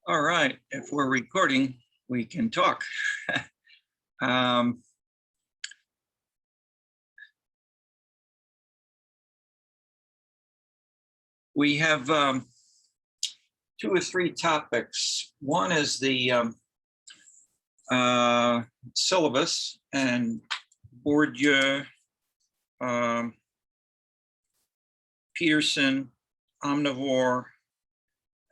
All right, if we're recording, we can talk. um, we have two or three topics. One is the syllabus and Bourdieu, Peterson, Omnivore,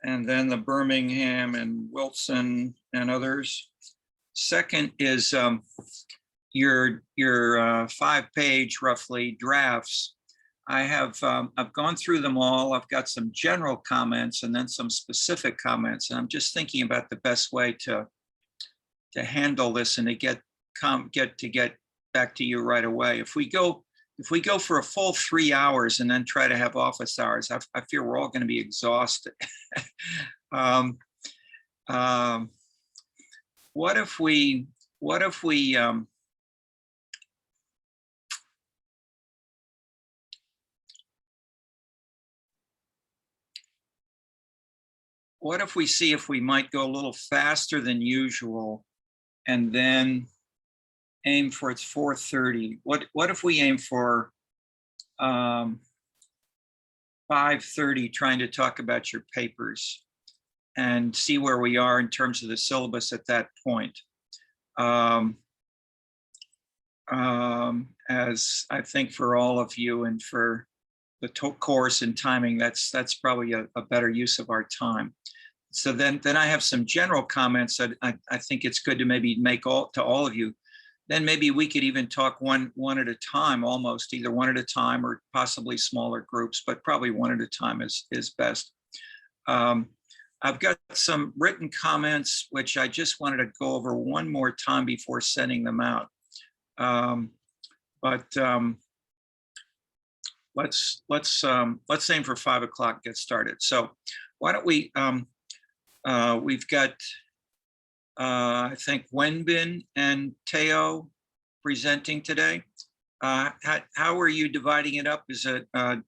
and then the Birmingham and Wilson and others. Second is your 5-page roughly drafts. I've gone through them all. I've got some general comments and then some specific comments, and I'm just thinking about the best way to handle this and to get back to you right away. If we go for a full 3 hours and then try to have office hours, I fear we're all going to be exhausted. What if we see if we might go a little faster than usual and then aim for it's 4:30. What if we aim for 5:30, trying to talk about your papers and see where we are in terms of the syllabus at that point. As I think for all of you and for the course and timing, that's probably a better use of our time. So then I have some general comments that I think it's good to maybe make to all of you. Then maybe we could even talk one at a time, almost either one at a time or possibly smaller groups, but probably one at a time is best. I've got some written comments, which I just wanted to go over one more time before sending them out. Let's aim for 5 o'clock, get started. So why don't we, we've got, I think Wenbin and Teo presenting today. How are you dividing it up? Is it, have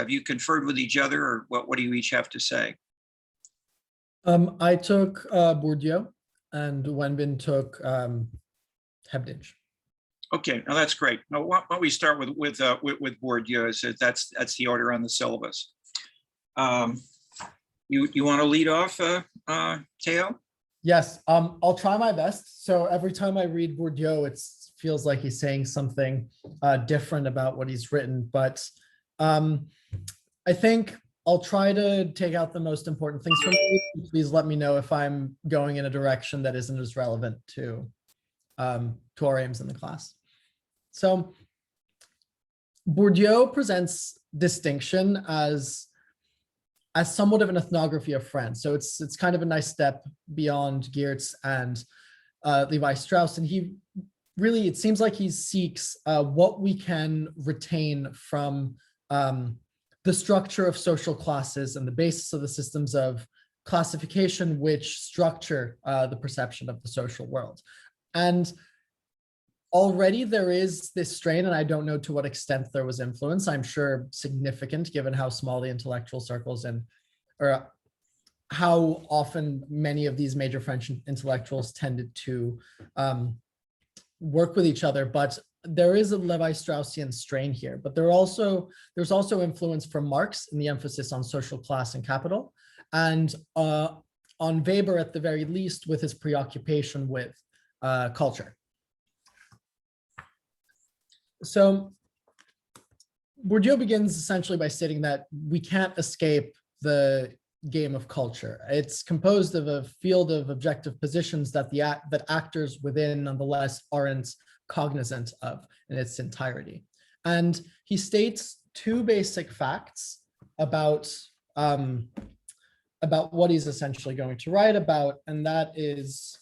you conferred with each other, or what do you each have to say? I took Bourdieu and Wenbin took Hebditch. Okay, now that's great. Now why don't we start with Bourdieu? That's the order on the syllabus. You want to lead off, Teo? Yes, I'll try my best. So every time I read Bourdieu, it feels like he's saying something different about what he's written. But I think I'll try to take out the most important things from me. Please let me know if I'm going in a direction that isn't as relevant to our aims in the class. So Bourdieu presents distinction as somewhat of an ethnography of France. So it's kind of a nice step beyond Geertz and Levi-Strauss. And he really, it seems like he seeks what we can retain from the structure of social classes and the basis of the systems of classification which structure the perception of the social world. And already there is this strain, and I don't know to what extent there was influence. I'm sure significant, given how small the intellectual circles or how often many of these major French intellectuals tended to work with each other. But there is a Levi-Straussian strain here, but there's also influence from Marx in the emphasis on social class and capital, and on Weber at the very least with his preoccupation with culture. So Bourdieu begins essentially by stating that we can't escape the game of culture. It's composed of a field of objective positions that that actors within nonetheless aren't cognizant of in its entirety. And he states two basic facts about what he's essentially going to write about, and that is,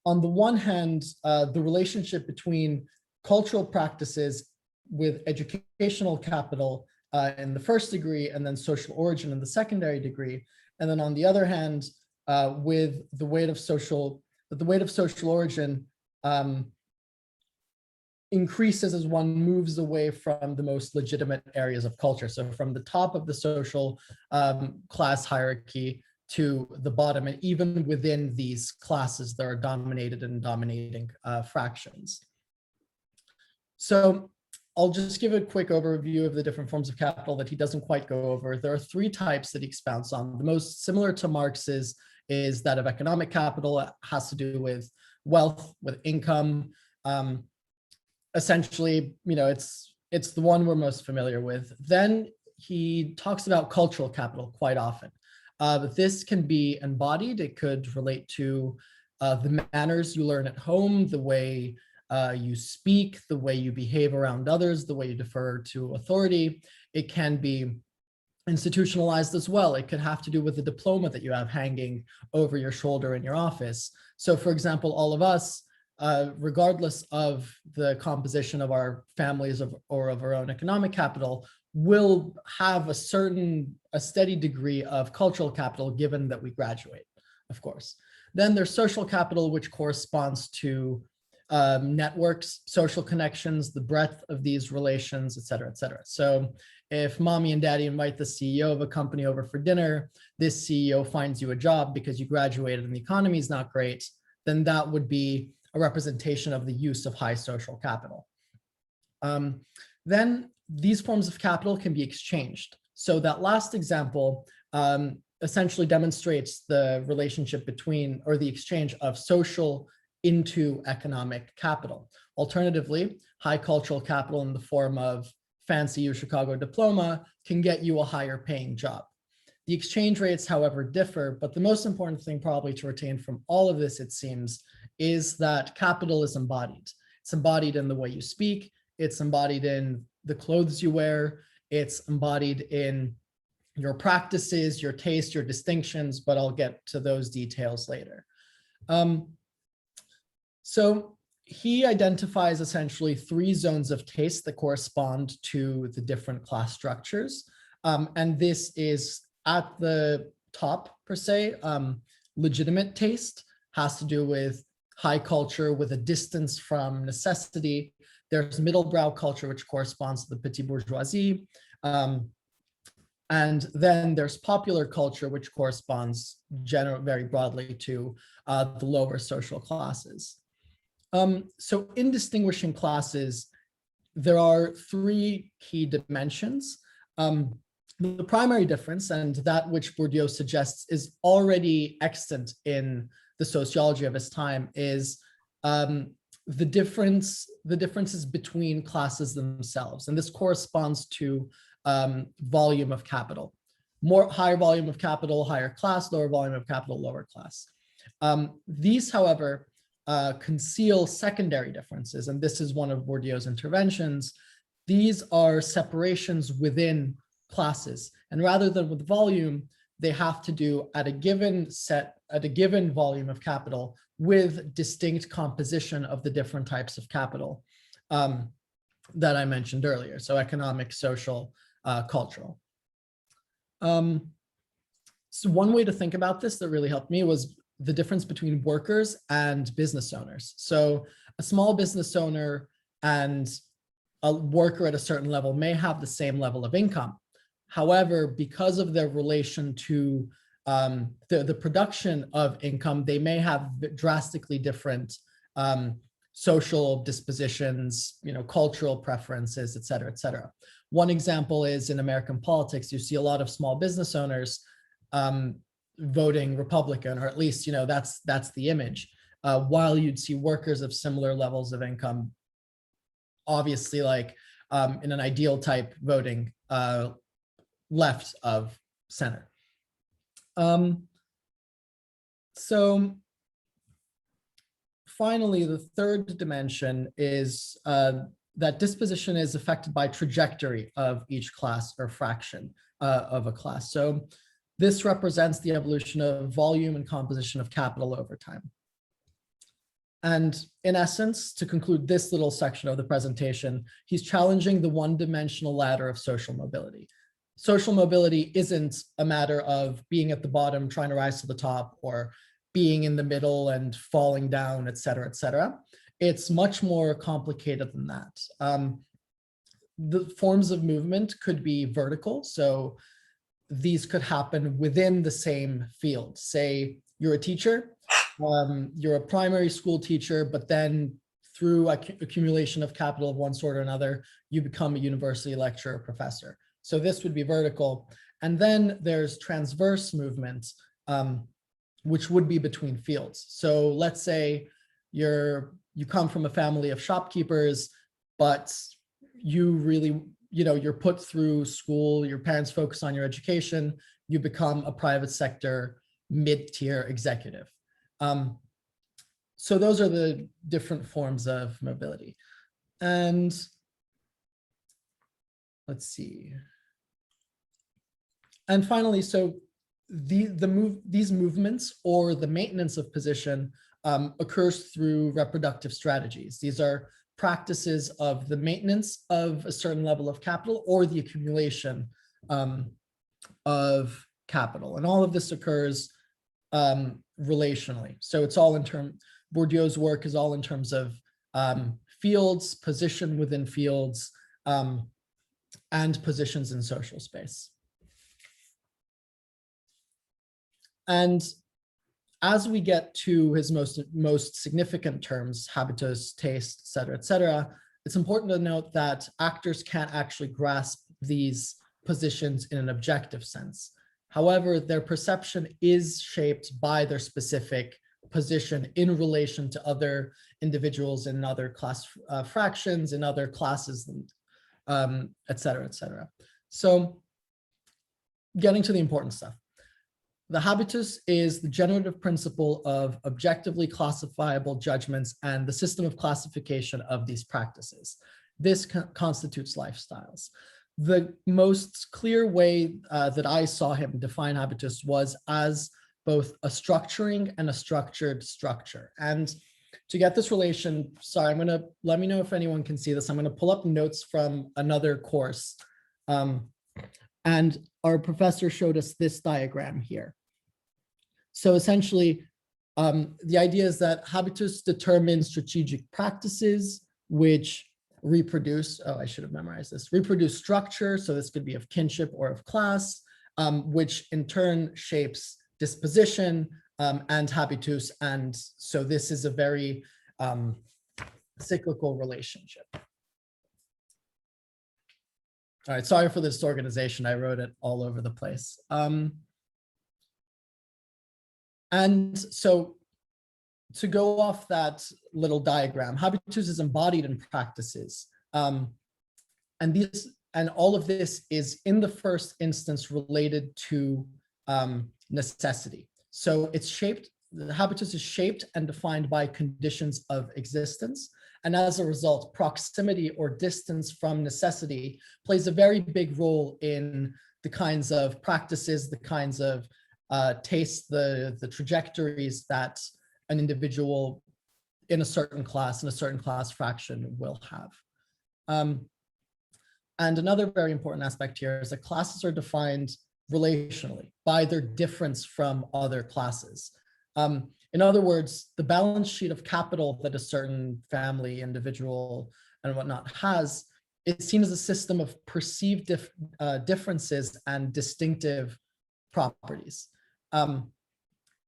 on the one hand, the relationship between cultural practices with educational capital in the first degree, and then social origin in the secondary degree. And then on the other hand, with the weight of social origin increases as one moves away from the most legitimate areas of culture. So from the top of the social class hierarchy to the bottom. And even within these classes, there are dominated and dominating fractions. So I'll just give a quick overview of the different forms of capital that he doesn't quite go over. There are three types that he expounds on. The most similar to Marx's is that of economic capital. It has to do with wealth, with income. Essentially, it's the one we're most familiar with. Then he talks about cultural capital quite often. This can be embodied. It could relate to the manners you learn at home, the way you speak, the way you behave around others, the way you defer to authority. It can be institutionalized as well. It could have to do with the diploma that you have hanging over your shoulder in your office. So for example, all of us, regardless of the composition of our families or of our own economic capital, will have a steady degree of cultural capital given that we graduate, of course. Then there's social capital, which corresponds to networks, social connections, the breadth of these relations, et cetera, et cetera. So if mommy and daddy invite the CEO of a company over for dinner, this CEO finds you a job because you graduated and the economy is not great, then that would be a representation of the use of high social capital. Then these forms of capital can be exchanged. So that last example essentially demonstrates the relationship between, or the exchange of social into economic capital. Alternatively, high cultural capital in the form of fancy UChicago diploma can get you a higher paying job. The exchange rates, however, differ, but the most important thing probably to retain from all of this, it seems, is that capital is embodied. It's embodied in the way you speak, it's embodied in the clothes you wear, it's embodied in your practices, your taste, your distinctions, but I'll get to those details later. So he identifies essentially three zones of taste that correspond to the different class structures. And this is at the top, per se. Legitimate taste has to do with high culture with a distance from necessity. There's middlebrow culture, which corresponds to the petite bourgeoisie. And then there's popular culture, which corresponds very broadly to the lower social classes. So in distinguishing classes, there are three key dimensions. The primary difference, and that which Bourdieu suggests is already extant in the sociology of his time, is the differences between classes themselves. And this corresponds to volume of capital. Higher volume of capital, higher class, lower volume of capital, lower class. These, however, conceal secondary differences, and this is one of Bourdieu's interventions. These are separations within classes, and rather than with volume, they have to do at a given volume of capital with distinct composition of the different types of capital that I mentioned earlier. So economic, social, cultural. So one way to think about this that really helped me was the difference between workers and business owners. So a small business owner and a worker at a certain level may have the same level of income. However, because of their relation to the production of income, they may have drastically different social dispositions, cultural preferences, et cetera, et cetera. One example is in American politics, you see a lot of small business owners voting Republican, or at least, that's the image. While you'd see workers of similar levels of income, obviously like in an ideal type voting left of center. So finally, the third dimension is that disposition is affected by trajectory of each class or fraction of a class. So this represents the evolution of volume and composition of capital over time. And in essence, to conclude this little section of the presentation, he's challenging the one-dimensional ladder of social mobility. Social mobility isn't a matter of being at the bottom, trying to rise to the top, or being in the middle and falling down, et cetera, et cetera. It's much more complicated than that. The forms of movement could be vertical. So these could happen within the same field. Say you're a teacher, you're a primary school teacher, but then through accumulation of capital of one sort or another, you become a university lecturer or professor. So this would be vertical. And then there's transverse movement, which would be between fields. So let's say you come from a family of shopkeepers, but you really, you're put through school, your parents focus on your education, you become a private sector mid-tier executive. So those are the different forms of mobility. And let's see. And finally, so these movements or the maintenance of position occurs through reproductive strategies. These are practices of the maintenance of a certain level of capital or the accumulation of capital. And all of this occurs relationally. So it's all in terms, Bourdieu's work is all in terms of fields, position within fields, and positions in social space. And as we get to his most significant terms, habitus, taste, et cetera, it's important to note that actors can't actually grasp these positions in an objective sense. However, their perception is shaped by their specific position in relation to other individuals in other class fractions, in other classes, et cetera, et cetera. So getting to the important stuff. The habitus is the generative principle of objectively classifiable judgments and the system of classification of these practices. This constitutes lifestyles. The most clear way that I saw him define habitus was as both a structuring and a structured structure. And to get this relation, sorry, let me know if anyone can see this. I'm gonna pull up notes from another course. And our professor showed us this diagram here. So essentially, the idea is that habitus determines strategic practices which reproduce, oh, I should have memorized this, reproduce structure. So this could be of kinship or of class, which in turn shapes disposition and habitus. And so this is a very cyclical relationship. All right, sorry for this organization. I wrote it all over the place. And so to go off that little diagram, habitus is embodied in practices. And all of this is in the first instance related to necessity. So it's shaped, the habitus is shaped and defined by conditions of existence. And as a result, proximity or distance from necessity plays a very big role in the kinds of practices, the kinds of tastes, the trajectories that an individual in a certain class fraction will have. And another very important aspect here is that classes are defined relationally by their difference from other classes. In other words, the balance sheet of capital that a certain family, individual, and whatnot has is seen as a system of perceived differences and distinctive properties. And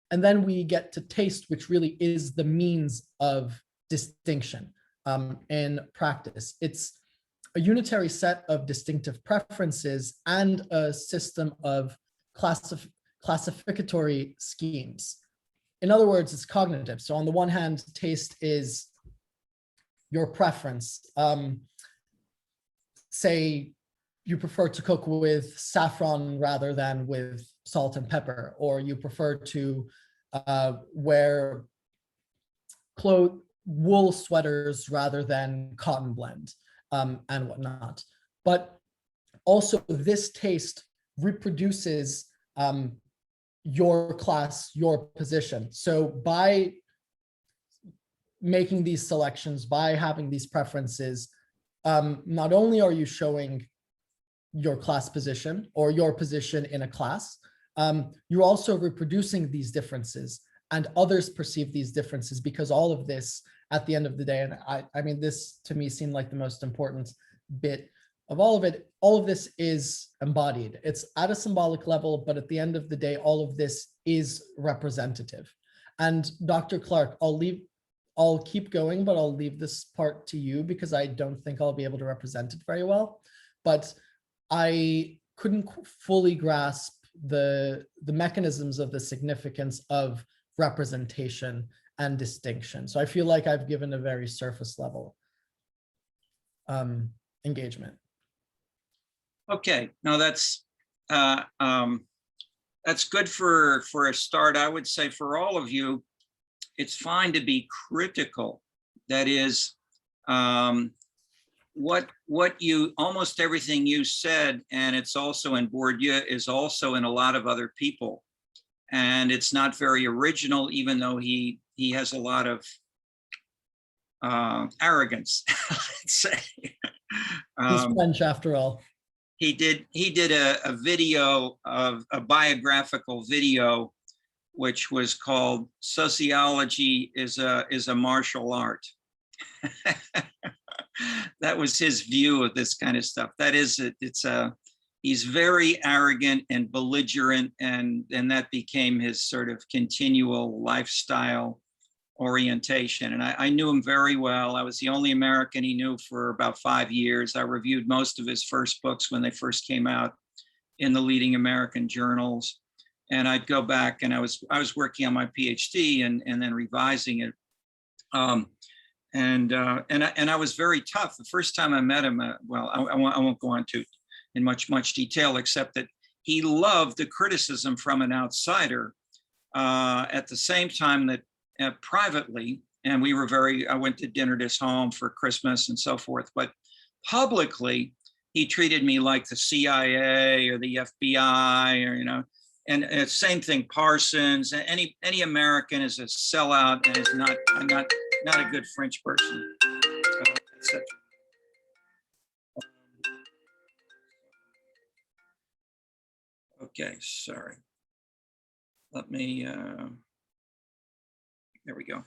then we get to taste, which really is the means of distinction in practice. It's a unitary set of distinctive preferences and a system of classificatory schemes. In other words, it's cognitive. So on the one hand, taste is your preference. Say you prefer to cook with saffron rather than with salt and pepper, or you prefer to wear wool sweaters rather than cotton blend and whatnot. But also this taste reproduces your class, your position. So by making these selections, by having these preferences, not only are you showing your class position or your position in a class, you're also reproducing these differences, and others perceive these differences, because all of this at the end of the day, and I mean, this to me seemed like the most important bit, of all of it, all of this is embodied. It's at a symbolic level, but at the end of the day, all of this is representative. And Dr. Clark, I'll keep going, but I'll leave this part to you because I don't think I'll be able to represent it very well. But I couldn't fully grasp the mechanisms of the significance of representation and distinction. So I feel like I've given a very surface level engagement. Okay, no, that's good for a start. I would say for all of you, it's fine to be critical. That is, what you, almost everything you said, and it's also in Bourdieu, is also in a lot of other people. And it's not very original, even though he has a lot of arrogance, let's say. He's French after all. He did a video, of a biographical video, which was called "Sociology is a Martial Art." That was his view of this kind of stuff. That is, he's very arrogant and belligerent, and that became his sort of continual lifestyle orientation. And I knew him very well. I was the only American he knew for about 5 years. I reviewed most of his first books when they first came out in the leading American journals. And I'd go back, and I was working on my PhD and then revising it. And I was very tough. The first time I met him, well, I won't go on to in much detail, except that he loved the criticism from an outsider. At the same time that privately, and I went to dinner at his home for Christmas and so forth, but publicly, he treated me like the CIA or the FBI, or, and same thing, Parsons. Any American is a sellout and is not a good French person, etc. Okay, sorry. Let me, there we go.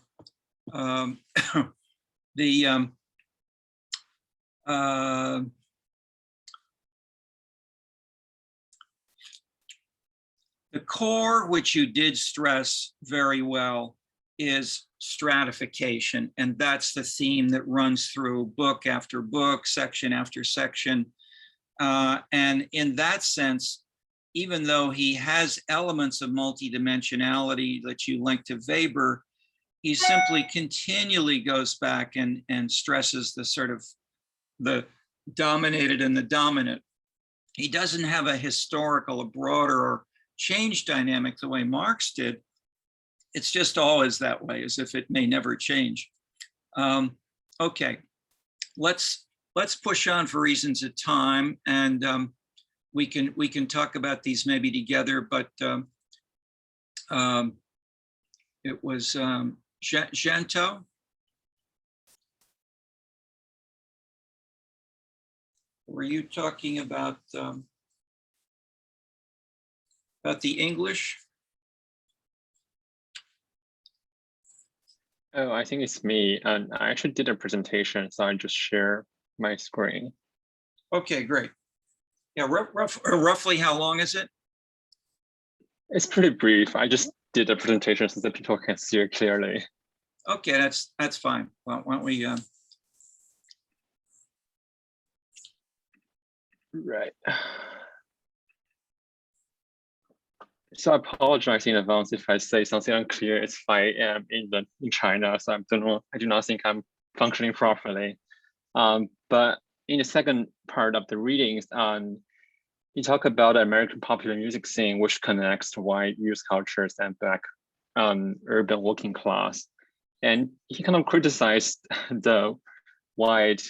The core, which you did stress very well, is stratification. And that's the theme that runs through book after book, section after section. And in that sense, even though he has elements of multidimensionality that you link to Weber, he simply continually goes back and stresses the sort of the dominated and the dominant. He doesn't have a historical, a broader or change dynamic the way Marx did. It's just always that way, as if it may never change. Okay, let's push on for reasons of time, and we can talk about these maybe together. But it was Gento. Were you talking about the English? Oh, I think it's me. And I actually did a presentation, so I just share my screen. Okay, great. Yeah, roughly how long is it? It's pretty brief. I just did a presentation so that people can see it clearly. Okay, that's fine. Why don't we? Right. So I apologize in advance if I say something unclear. It's 5 a.m. in China, so I do not think I'm functioning properly. But in the second part of the readings, you talk about the American popular music scene, which connects to white youth cultures and Black urban working class. And he kind of criticized the white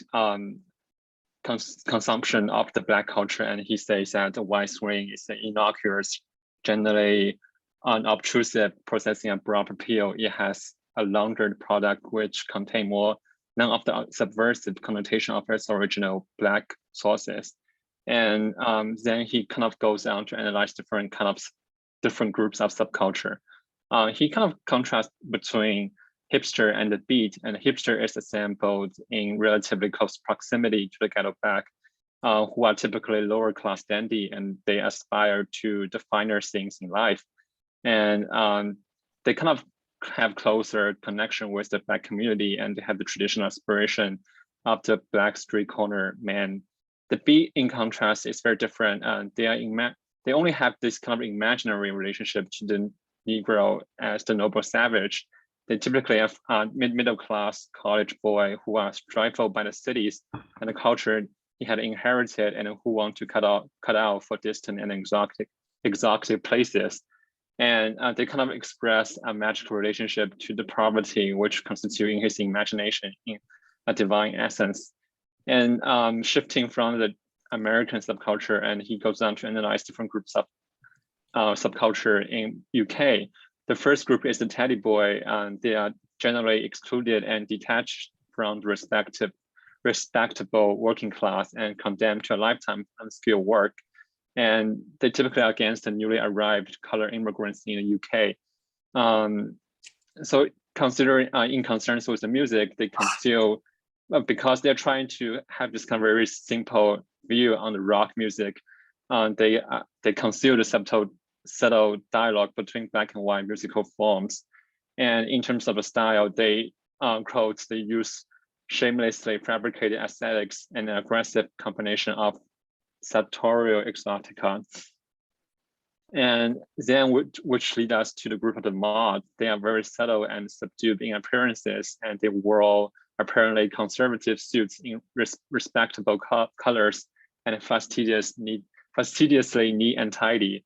consumption of the Black culture, and he says that the white swing is an innocuous, generally unobtrusive processing and broad appeal. It has a laundered product which contain none of the subversive connotation of its original Black sources. And then he kind of goes on to analyze different groups of subculture. He kind of contrasts between hipster and the beat, and hipster is assembled in relatively close proximity to the ghetto Black, who are typically lower class dandy, and they aspire to the finer things in life. And they kind of have closer connection with the Black community, and they have the traditional aspiration of the Black street corner man. The B, in contrast, is very different. They only have this kind of imaginary relationship to the Negro as the noble savage. They typically have middle class college boy who are stifled by the cities and the culture he had inherited, and who want to cut out for distant and exotic places. And they kind of express a magical relationship to the poverty, which constitutes in his imagination in a divine essence. And shifting from the American subculture, and he goes on to analyze different groups of subculture in UK. The first group is the teddy boy, and they are generally excluded and detached from the respectable working class and condemned to a lifetime of unskilled work. And they typically are against the newly arrived color immigrants in the UK. So considering in concerns with the music, they can still, because they're trying to have this kind of very simple view on the rock music, they conceal the subtle dialogue between Black and white musical forms. And in terms of the style, they quote, they use shamelessly fabricated aesthetics and an aggressive combination of sartorial exotica. And then which lead us to the group of the mod. They are very subtle and subdued in appearances, and they wore apparently conservative suits in respectable colors and fastidiously neat and tidy.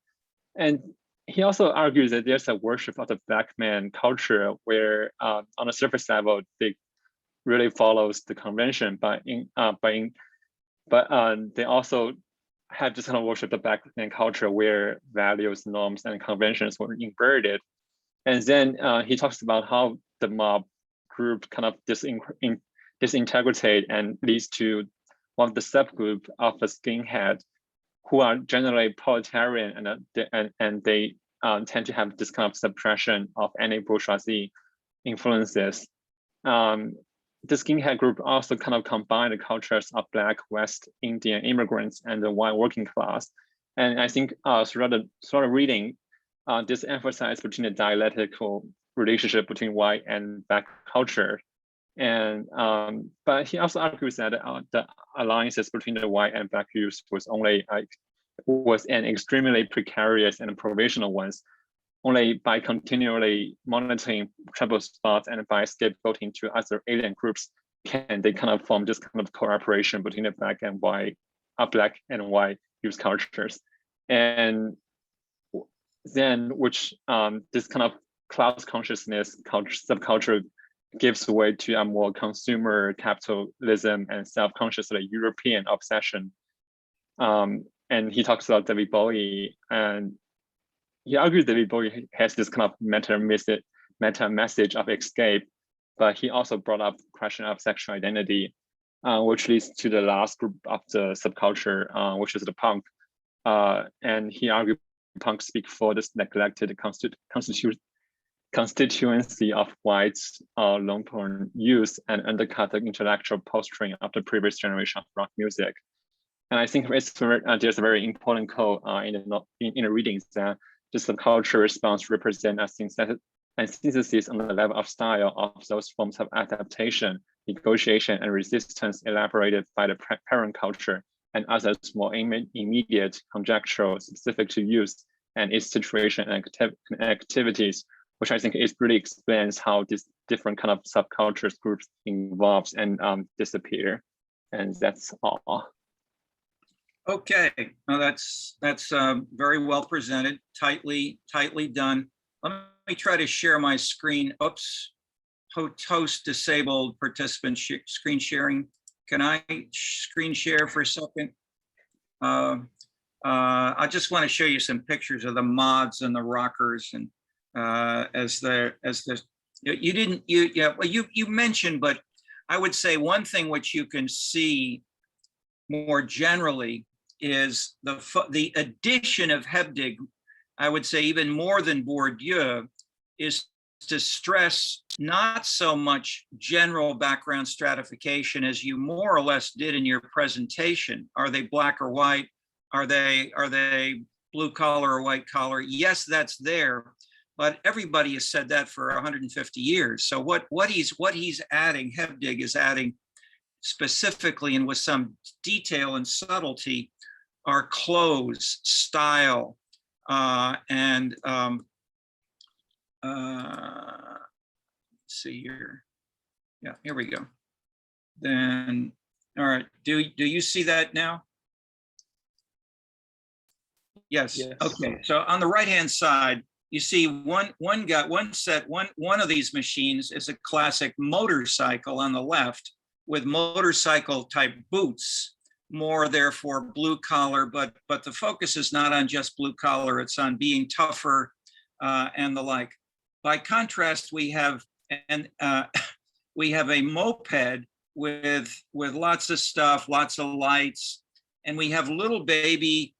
And he also argues that there's a worship of the Black man culture where on a surface level, they really follows the convention, but they also had this kind of worship of Black man culture where values, norms, and conventions were inverted. And then he talks about how the mob group kind of disintegrated and leads to one of the subgroup of the skinhead, who are generally proletarian, and they tend to have this kind of suppression of any bourgeoisie influences. The skinhead group also kind of combine the cultures of Black, West Indian immigrants and the white working class. And I think throughout the reading, this emphasizes between the dialectical relationship between white and Black culture. And but he also argues that the alliances between the white and Black youth was an extremely precarious and provisional ones. Only by continually monitoring trouble spots and by scapegoating to other alien groups can they kind of form this kind of cooperation between the Black and white youth cultures. And then this kind of class consciousness subculture gives way to a more consumer capitalism and self-consciously European obsession. And he talks about David Bowie, and he argues David Bowie has this kind of meta message of escape, but he also brought up the question of sexual identity, which leads to the last group of the subculture, which is the punk. And he argued punk speak for this neglected constituency of whites, long-term youth, and undercut the intellectual posturing of the previous generation of rock music. And I think there's a very important quote in the readings that this subculture response represents a synthesis on the level of style of those forms of adaptation, negotiation, and resistance elaborated by the parent culture and others more immediate, conjectural, specific to use and its situation and activities, which I think really explains how these different kind of subcultures groups evolve and disappear. And that's all. Okay, well, that's very well presented, tightly done. Let me try to share my screen. Oops, host disabled participant screen sharing. Can I screen share for a second? I just want to show you some pictures of the mods and the rockers, and you mentioned, but I would say one thing which you can see more generally is the addition of Hebdig, I would say even more than Bourdieu, is to stress not so much general background stratification as you more or less did in your presentation. Are they black or white? Are they blue collar or white collar? Yes, that's there, but everybody has said that for 150 years. So what he's adding, Hebdig is adding specifically and with some detail and subtlety, are clothes, style, and see here. Yeah, here we go. Then, all right, do you see that now? Yes. Yes. Okay, so on the right-hand side, you see one of these machines is a classic motorcycle on the left with motorcycle type boots, more therefore blue collar, but the focus is not on just blue collar, it's on being tougher and the like. By contrast, we have a moped with lots of stuff, lots of lights, and we have little baby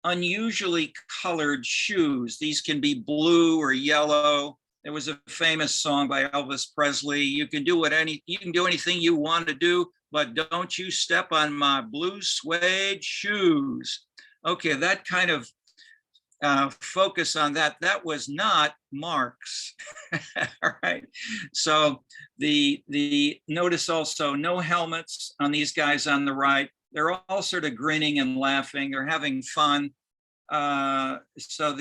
unusually colored shoes. These can be blue or yellow. There was a famous song by Elvis Presley. You can do anything you want to do, but don't you step on my blue suede shoes. Okay, that kind of focus on that was not Marx. All right. So the notice also no helmets on these guys on the right. They're all sort of grinning and laughing. They're having fun. So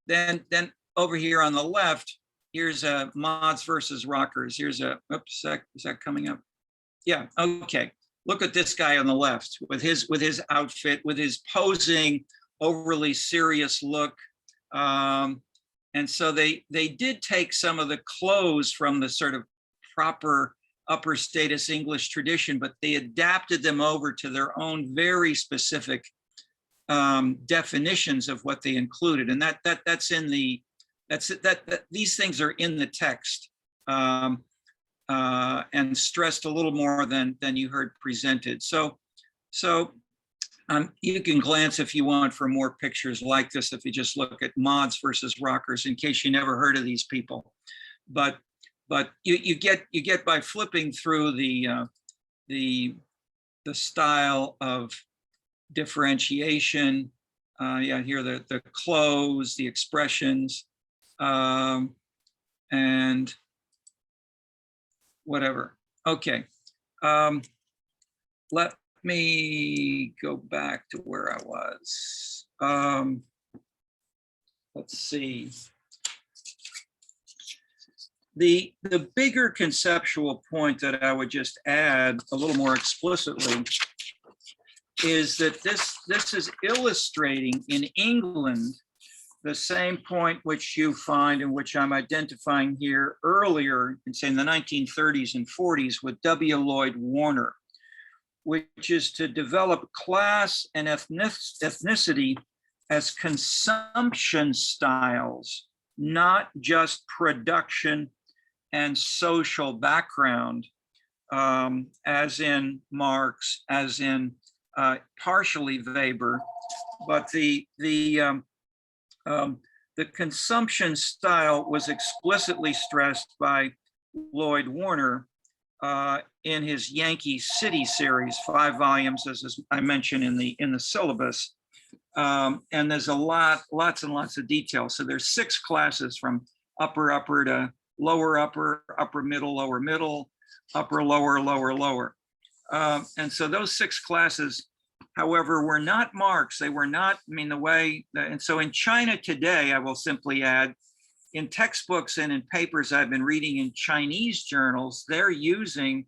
then over here on the left, here's a mods versus rockers. Here's a, oops, is that coming up? Yeah, okay. Look at this guy on the left with his outfit, with his posing, overly serious look. And so they did take some of the clothes from the sort of proper upper status English tradition, but they adapted them over to their own very specific definitions of what they included. And that's in the, these things are in the text and stressed a little more than you heard presented. So you can glance if you want for more pictures like this, if you just look at mods versus rockers, in case you never heard of these people. But you get by flipping through the style of differentiation. Yeah, here the clothes, the expressions, and whatever. Okay, let me go back to where I was. Let's see. The bigger conceptual point that I would just add a little more explicitly is that this is illustrating in England the same point which you find and which I'm identifying here earlier in saying the 1930s and 40s with W. Lloyd Warner, which is to develop class and ethnicity as consumption styles, not just production and social background, as in Marx, as in partially Weber, but the consumption style was explicitly stressed by Lloyd Warner in his Yankee City series, 5 volumes, as I mentioned in the syllabus. And there's lots and lots of detail. So there's 6 classes from upper to lower upper, upper middle, lower middle, upper lower, lower lower. And so those 6 classes, however, were not Marx. They were not, I mean, the way, and so in China today, I will simply add, in textbooks and in papers I've been reading in Chinese journals, they're using,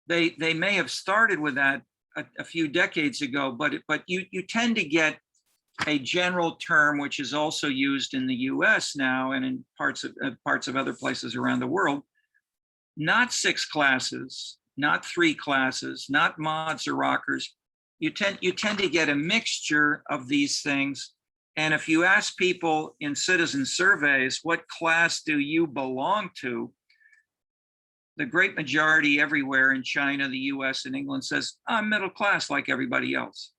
they may have started with that a few decades ago, but you tend to get a general term which is also used in the US now and in parts of other places around the world, not 6 classes, not 3 classes, not mods or rockers. You tend to get a mixture of these things. And if you ask people in citizen surveys, what class do you belong to? The great majority everywhere in China, the US, and England says, I'm middle class like everybody else.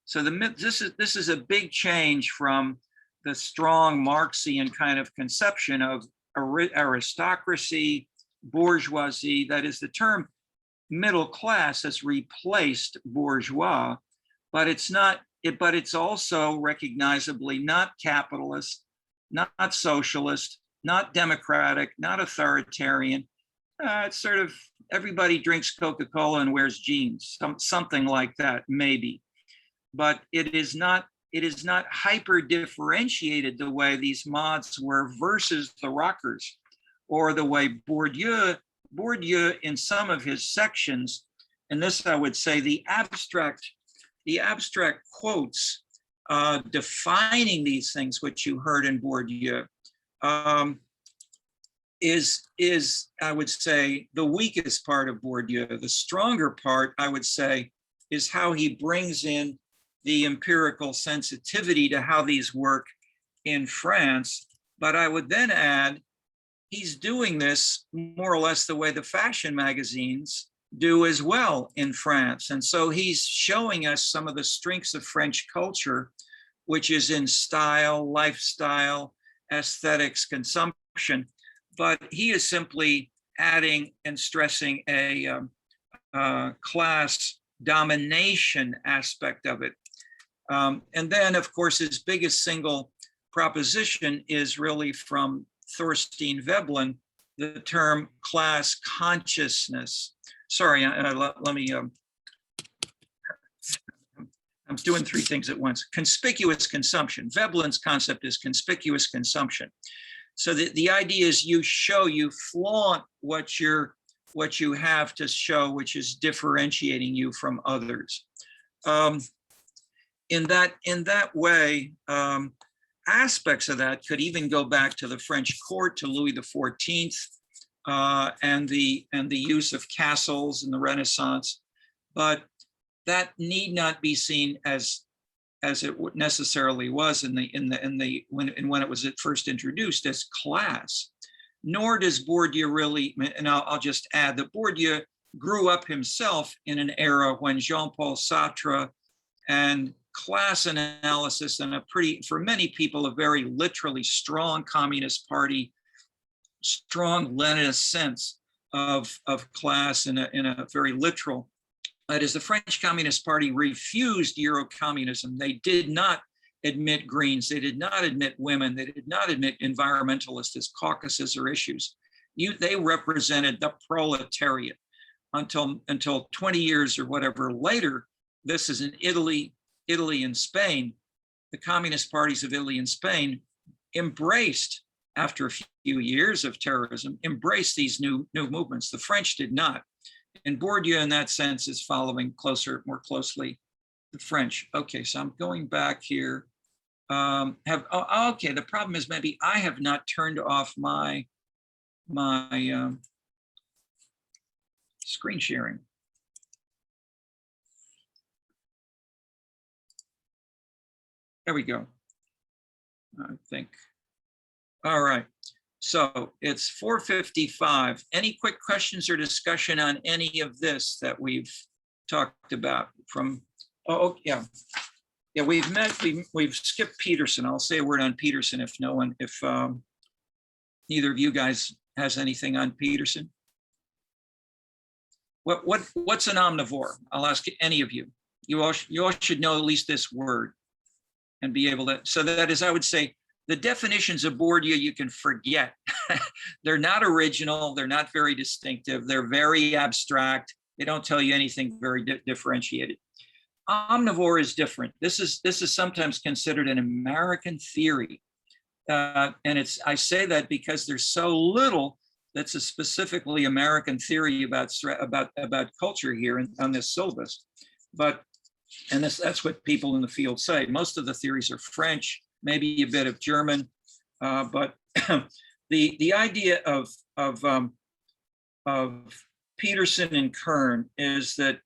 So this is a big change from the strong Marxian kind of conception of aristocracy bourgeoisie. That is, the term middle class has replaced bourgeois, but it's not. But it's also recognizably not capitalist, not socialist, not democratic, not authoritarian. It's sort of everybody drinks Coca-Cola and wears jeans, something like that, maybe. But it is not hyper differentiated the way these mods were versus the rockers, or the way Bourdieu in some of his sections, and this I would say the abstract quotes defining these things, which you heard in Bourdieu, is I would say the weakest part of Bourdieu. The stronger part, I would say, is how he brings in the empirical sensitivity to how these work in France. But I would then add, he's doing this more or less the way the fashion magazines do as well in France. And so he's showing us some of the strengths of French culture, which is in style, lifestyle, aesthetics, consumption. But he is simply adding and stressing a class domination aspect of it. And then, of course, his biggest single proposition is really from Thorstein Veblen, the term class consciousness. Sorry, let me, I'm doing three things at once. Conspicuous consumption. Veblen's concept is conspicuous consumption. So the idea is you flaunt what you have to show, which is differentiating you from others. In that way, aspects of that could even go back to the French court, to Louis XIV, and the use of castles in the Renaissance, but that need not be seen as it necessarily was when it was at first introduced as class. Nor does Bourdieu really, and I'll just add that Bourdieu grew up himself in an era when Jean-Paul Sartre and class analysis and for many people, a very literally strong Communist Party, strong Leninist sense of class in a very literal. That is, the French Communist Party refused Eurocommunism. They did not admit Greens. They did not admit women. They did not admit environmentalists as caucuses or issues. They represented the proletariat until 20 years or whatever later. This is in Italy and Spain. The communist parties of Italy and Spain embraced, after a few years of terrorism, embraced these new movements. The French did not. And Bourdieu, in that sense, is following more closely the French. Okay, so I'm going back here. Okay, the problem is maybe I have not turned off my screen sharing. There we go, I think. All right, so it's 4:55. Any quick questions or discussion on any of this that we've talked about from, yeah, we've skipped Peterson. I'll say a word on Peterson if neither of you guys has anything on Peterson. What's an omnivore? I'll ask any of you. You all should know at least this word and be able to, so that is, I would say, the definitions of Bourdieu you can forget. They're not original, they're not very distinctive, they're very abstract, they don't tell you anything very differentiated. Omnivore is different. This is sometimes considered an American theory. And I say that because there's so little that's a specifically American theory about culture here on this syllabus. And that's what people in the field say. Most of the theories are French, maybe a bit of German, but the idea of Peterson and Kern is that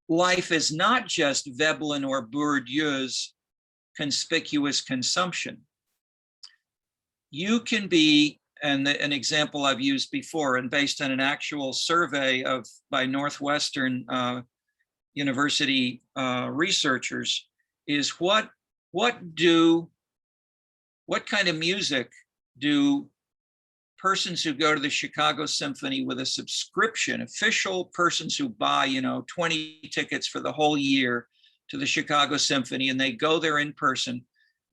life is not just Veblen or Bourdieu's conspicuous consumption. You can be, and an example I've used before, and based on an actual survey by Northwestern University researchers, is what kind of music do persons who go to the Chicago Symphony with a subscription, official persons who buy, 20 tickets for the whole year to the Chicago Symphony, and they go there in person.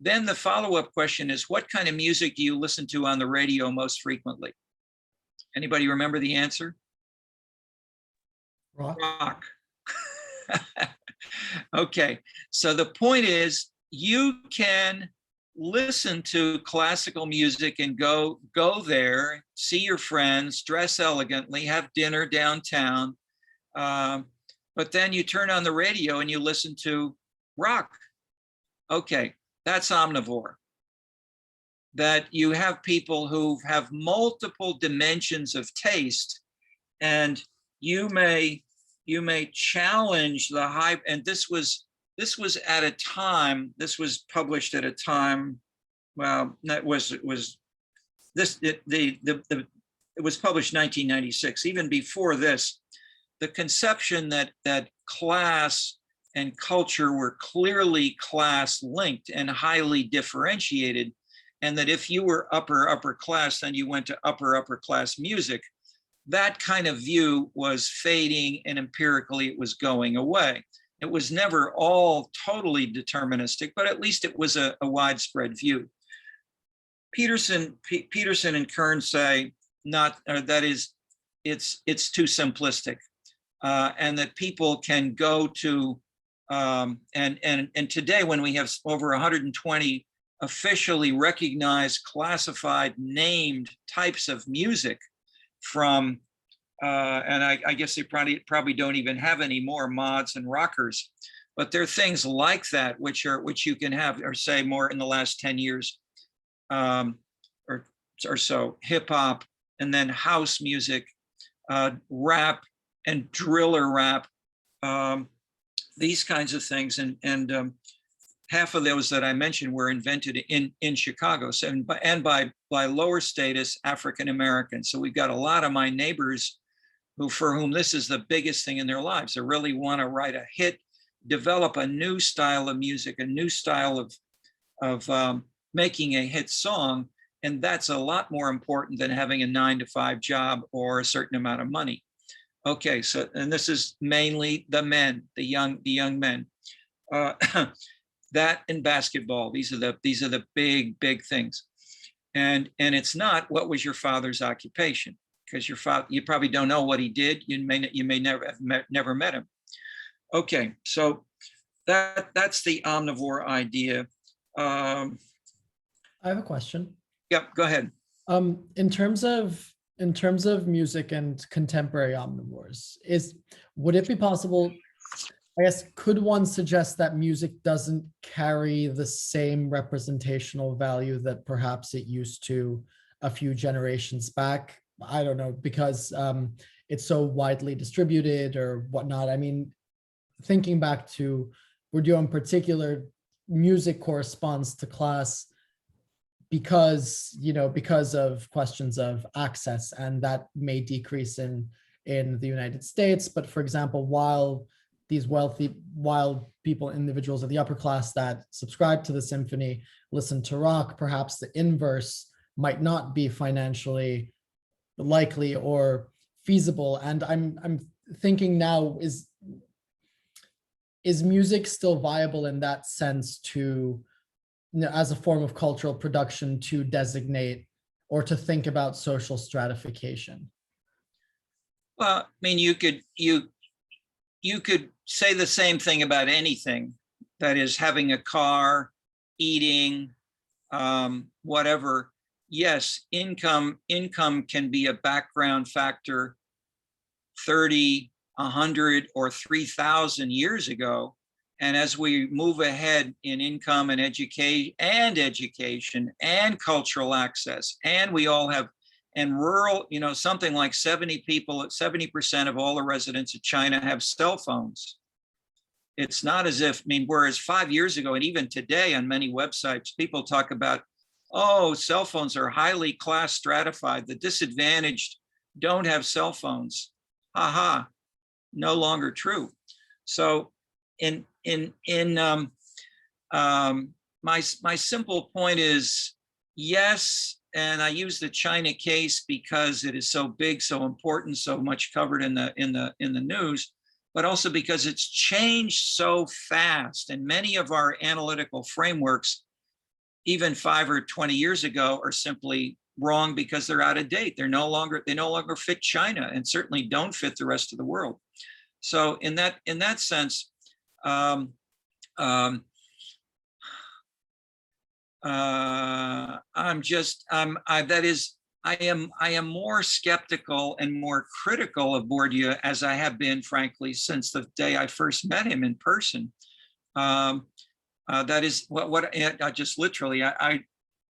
Then the follow-up question is, what kind of music do you listen to on the radio most frequently? Anybody remember the answer? Rock. Okay, so the point is, you can listen to classical music and go there, see your friends, dress elegantly, have dinner downtown, but then you turn on the radio and you listen to rock. Okay, that's omnivore. That you have people who have multiple dimensions of taste, and you may challenge the hype. And this was at a time, this was published at a time, well, that was, it was published 1996. Even before this, the conception that class and culture were clearly class linked and highly differentiated, and that if you were upper class, then you went to upper class music. That kind of view was fading, and empirically it was going away. It was never all totally deterministic, but at least it was a widespread view. Peterson and Kern say it's too simplistic, and that people can go to and today, when we have over 120 officially recognized, classified, named types of music from, and I guess they probably don't even have any more mods and rockers, but there are things like that which you can have, or say more in the last 10 years or so, hip hop, and then house music, rap and driller rap, these kinds of things, and half of those that I mentioned were invented in Chicago, so, and by lower status African Americans. So we've got a lot of my neighbors for whom this is the biggest thing in their lives. They really want to write a hit, develop a new style of music, a new style of making a hit song, and that's a lot more important than having a 9-to-5 job or a certain amount of money. Okay, so, and this is mainly the men, the young men. That and basketball, these are the big things. And it's not, what was your father's occupation? Because your father, you probably don't know what he did. You may never have never met him. Okay, so that's the omnivore idea. I have a question. Yep, go ahead. In terms of music and contemporary omnivores, would it be possible, I guess, could one suggest that music doesn't carry the same representational value that perhaps it used to a few generations back? I don't know, because it's so widely distributed or whatnot. I mean, thinking back to Bourdieu in particular, music corresponds to class because of questions of access, and that may decrease in the United States. But for example, while individuals of the upper class that subscribe to the symphony listen to rock, perhaps the inverse might not be financially likely or feasible. And I'm thinking now, is music still viable in that sense to, as a form of cultural production, to designate or to think about social stratification? Well, I mean, you could say the same thing about anything, that is, having a car, eating, whatever. Yes, income can be a background factor 30, 100, or 3,000 years ago. And as we move ahead in income and education and cultural access, and we all have, and rural, something like 70% of all the residents of China have cell phones. It's not as if, whereas 5 years ago, and even today on many websites, people talk about, oh, cell phones are highly class stratified. The disadvantaged don't have cell phones. Haha, no longer true. So my simple point is, yes, and I use the China case because it is so big, so important, so much covered in the news, but also because it's changed so fast. And many of our analytical frameworks, even 5 or 20 years ago, are simply wrong because they're out of date. They no longer fit China, and certainly don't fit the rest of the world. So in that sense, I am more skeptical and more critical of Bourdieu, as I have been, frankly, since the day I first met him in person. That is what I just literally,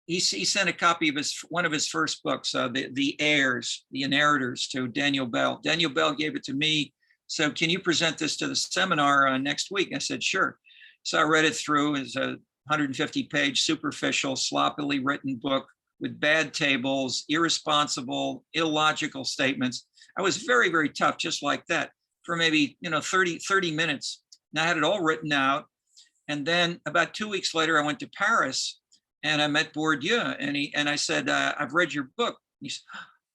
he sent a copy of one of his first books, the Heirs, the Narrators, to Daniel Bell. Daniel Bell gave it to me. So can you present this to the seminar next week? I said, sure. So I read it through. It's a 150-page, superficial, sloppily written book with bad tables, irresponsible, illogical statements. I was very, very tough, just like that, for maybe 30 minutes. And I had it all written out. And then about 2 weeks later, I went to Paris and I met Bourdieu, and I said, I've read your book. He said,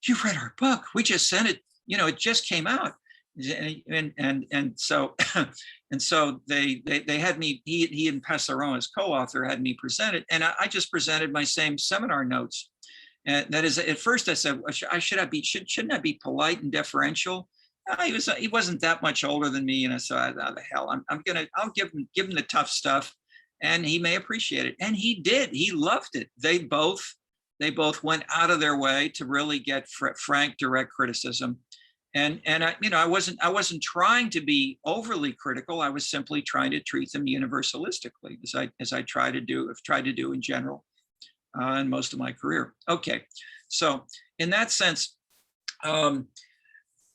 you've read our book? We just sent it, it just came out. And so they had me, he and Passeron, his co-author, had me present it, and I just presented my same seminar notes. And that is, at first I said, shouldn't I be polite and deferential? He wasn't that much older than me, and I said, oh, the hell, I'll give him the tough stuff, and he may appreciate it. And he did. He loved it. They both went out of their way to really get frank, direct criticism. And I wasn't trying to be overly critical. I was simply trying to treat them universalistically, as I have tried to do in general in most of my career. Okay, so in that sense,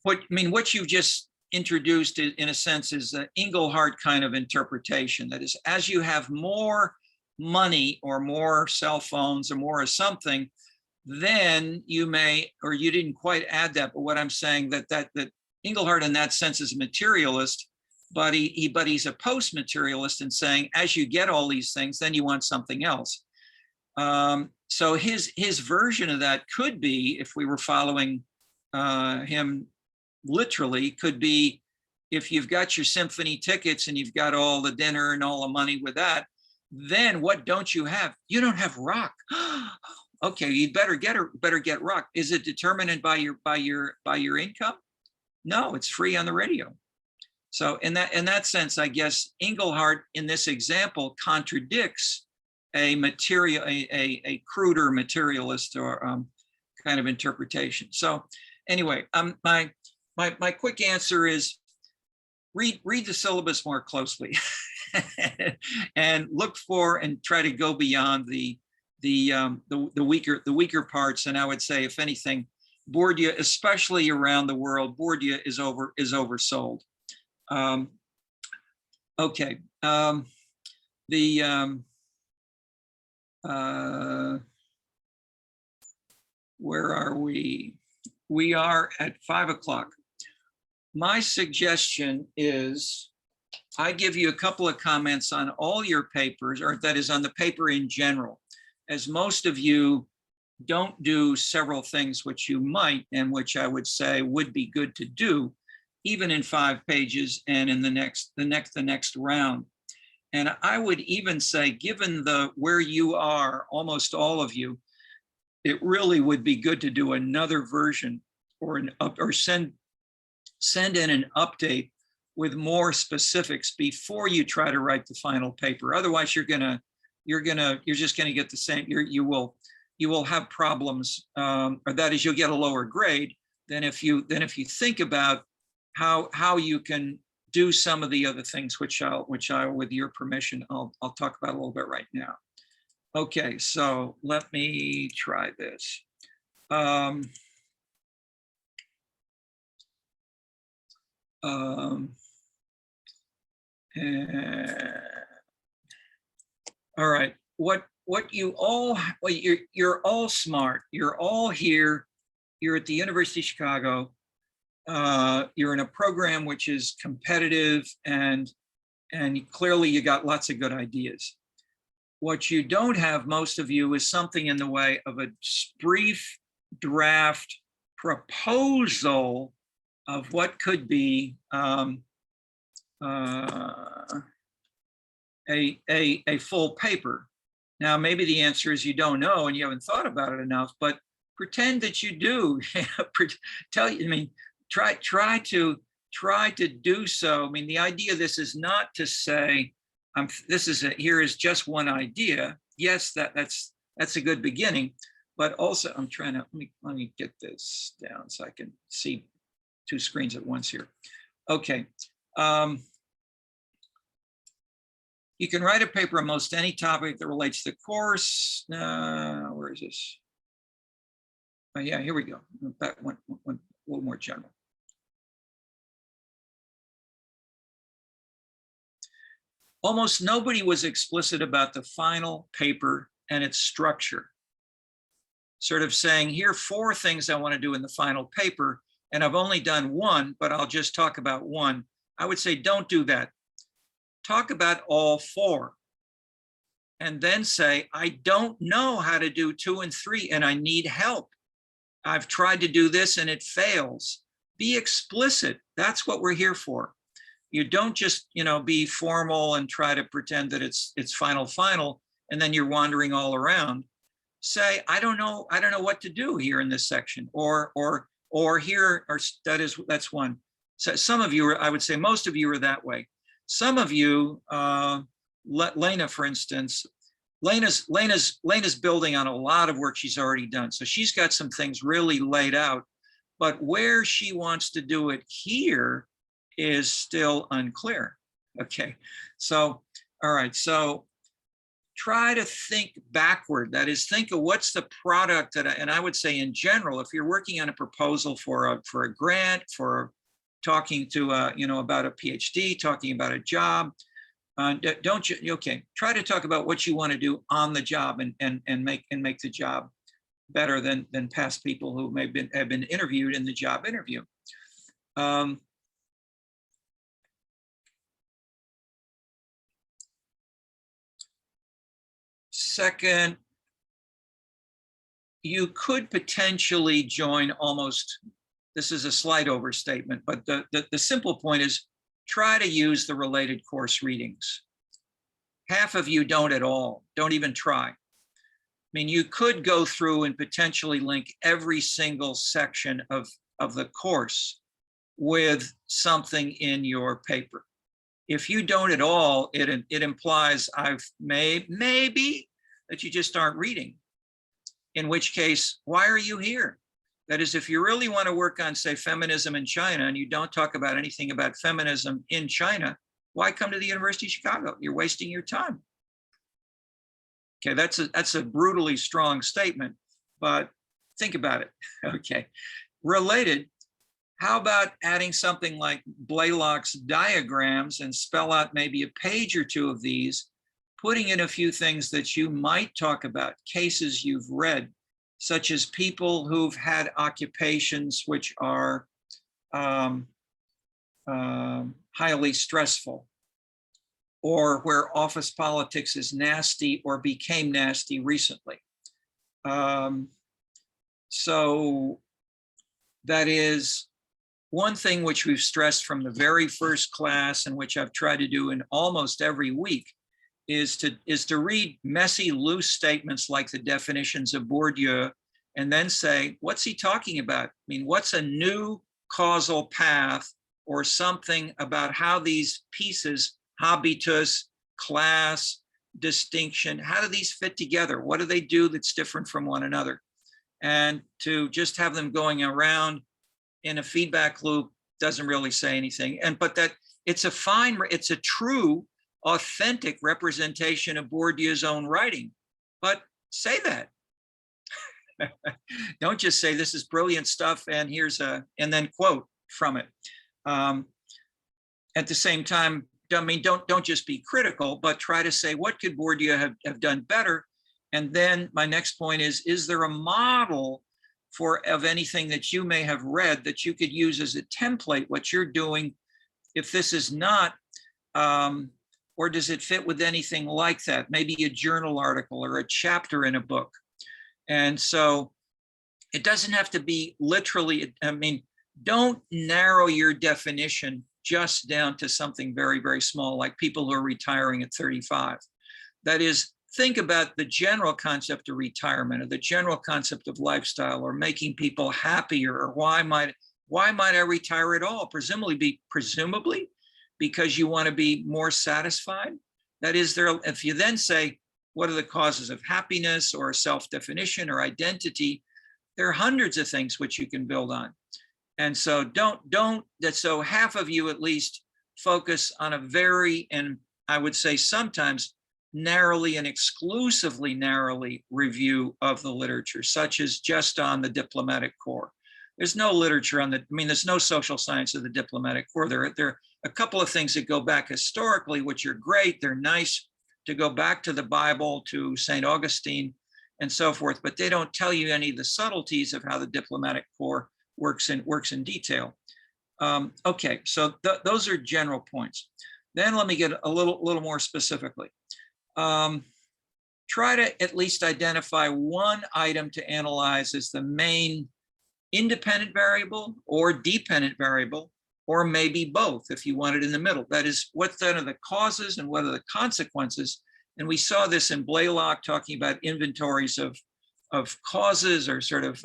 what you just introduced, in a sense, is an Engelhardt kind of interpretation. That is, as you have more money or more cell phones or more of something, then you may, or you didn't quite add that, but what I'm saying, that Engelhardt in that sense is a materialist, but he's a post-materialist in saying, as you get all these things, then you want something else. So his version of that could be, if we were following him literally, could be, if you've got your symphony tickets and you've got all the dinner and all the money with that, then what don't you have? You don't have rock. Okay, you better get rock. Is it determined by your income? No, it's free on the radio. So in that sense, I guess Engelhardt in this example contradicts a cruder materialist or kind of interpretation. So anyway, my quick answer is read the syllabus more closely and look for and try to go beyond the weaker parts. And I would say, if anything, Bourdieu, especially around the world, Bourdieu is oversold. Okay. Where are we? We are at 5 o'clock. My suggestion is I give you a couple of comments on all your papers, or that is on the paper in general, as most of you don't do several things which you might, and which I would say would be good to do, even in 5 pages and in the next round. And I would even say, given where you are, almost all of you, it really would be good to do another version or send in an update with more specifics before you try to write the final paper. Otherwise, you're just gonna get the same. You will have problems, or that is, you'll get a lower grade than if you think about how you can do some of the other things, which I, with your permission, I'll talk about a little bit right now. Okay, so let me try this. All right, you're all smart. You're all here. You're at the University of Chicago. You're in a program which is competitive, and clearly you got lots of good ideas. What you don't have, most of you, is something in the way of a brief draft proposal of what could be a full paper. Now, maybe the answer is you don't know and you haven't thought about it enough, but pretend that you do. Try to do so. I mean, the idea of this is not to say, here is just one idea. Yes, that's a good beginning, but also I'm trying to, let me get this down so I can see two screens at once here. Okay. You can write a paper on most any topic that relates to the course. Where is this? Oh yeah, here we go. Back one, a little more general. Almost nobody was explicit about the final paper and its structure. Sort of saying, here are 4 things I want to do in the final paper, and I've only done 1, but I'll just talk about 1. I would say, don't do that. Talk about all 4. And then say, I don't know how to do 2 and 3, and I need help. I've tried to do this and it fails. Be explicit. That's what we're here for. You don't just, be formal and try to pretend that it's final, and then you're wandering all around. Say, I don't know what to do here in this section, or here, or that's one. So some of you I would say most of you are that way. Some of you, Lena, for instance, Lena's building on a lot of work she's already done. So she's got some things really laid out, but where she wants to do it here is still unclear. Okay, so, all right, so try to think backward. That is, think of what's the product and I would say in general, if you're working on a proposal for a grant, for talking to about a PhD, talking about a job, try to talk about what you want to do on the job and make the job better than past people who have been interviewed in the job interview. Second, you could potentially join almost, this is a slight overstatement, but the simple point is try to use the related course readings. Half of you don't at all, don't even try. I mean, you could go through and potentially link every single section of the course with something in your paper. If you don't at all, it implies maybe that you just aren't reading. In which case, why are you here? That is, if you really want to work on, say, feminism in China, and you don't talk about anything about feminism in China, why come to the University of Chicago? You're wasting your time. Okay, that's a brutally strong statement, but think about it. Okay, related, how about adding something like Blaylock's diagrams and spell out maybe a page or 2 of these, putting in a few things that you might talk about, cases you've read, such as people who've had occupations which are highly stressful, or where office politics is nasty or became nasty recently. So that is one thing which we've stressed from the very first class, and which I've tried to do in almost every week, is to read messy, loose statements like the definitions of Bourdieu, and then say, what's he talking about? I mean, what's a new causal path or something about how these pieces, habitus, class, distinction, how do these fit together? What do they do that's different from one another? And to just have them going around in a feedback loop doesn't really say anything. But that it's a true, authentic representation of Bourdieu's own writing. But say that. Don't just say this is brilliant stuff and and then quote from it. At the same time, don't just be critical, but try to say, what could Bourdieu have done better? And then my next point is there a model of anything that you may have read that you could use as a template, what you're doing, if this is not or does it fit with anything like that? Maybe a journal article or a chapter in a book. And so it doesn't have to be literally, I mean, don't narrow your definition just down to something very, very small, like people who are retiring at 35. That is, think about the general concept of retirement, or the general concept of lifestyle, or making people happier, or why might I retire at all? Presumably because you want to be more satisfied. That is, there. If you then say, what are the causes of happiness or self-definition or identity? There are hundreds of things which you can build on. And so so half of you at least focus on a very, and I would say sometimes narrowly and exclusively narrowly review of the literature, such as just on the diplomatic corps. There's no literature on there's no social science of the diplomatic corps. There are a couple of things that go back historically, which are great. They're nice to go back to the Bible, to St. Augustine and so forth, but they don't tell you any of the subtleties of how the diplomatic corps works in detail. Okay, so those are general points. Then let me get a little more specifically. Try to at least identify one item to analyze as the main independent variable or dependent variable, or maybe both if you want it in the middle. That is, what then are the causes and what are the consequences? And we saw this in Blaylock talking about inventories of causes, or sort of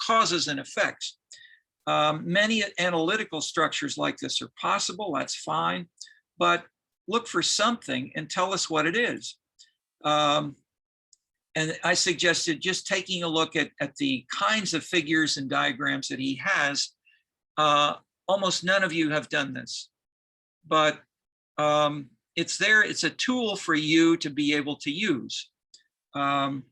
causes and effects. Many analytical structures like this are possible, that's fine, but look for something and tell us what it is. And I suggested just taking a look at the kinds of figures and diagrams that he has. Almost none of you have done this, but it's there. It's a tool for you to be able to use. The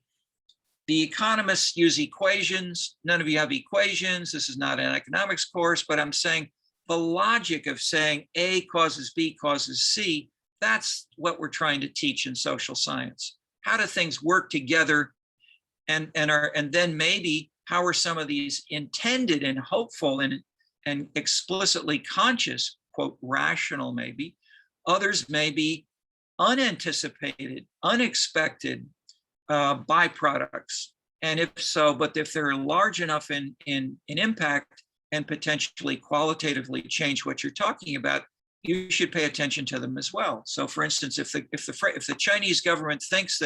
economists use equations. None of you have equations. This is not an economics course, but I'm saying the logic of saying A causes B causes C, that's what we're trying to teach in social science. How do things work together? And then maybe how are some of these intended and hopeful and explicitly conscious, quote, rational maybe. Others may be unanticipated, unexpected byproducts. And if so, but if they're large enough in impact and potentially qualitatively change what you're talking about, you should pay attention to them as well. So for instance, if the Chinese government thinks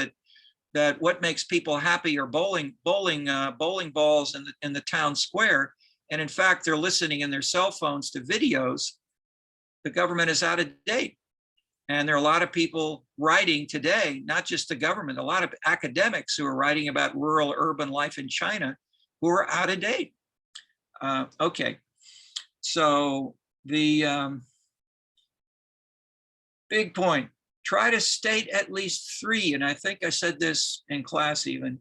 that what makes people happy are bowling balls in the town square, and in fact they're listening in their cell phones to videos, the government is out of date. And there are a lot of people writing today, not just the government, a lot of academics who are writing about rural urban life in China who are out of date. Okay, so the big point, try to state at least 3, and I think I said this in class even,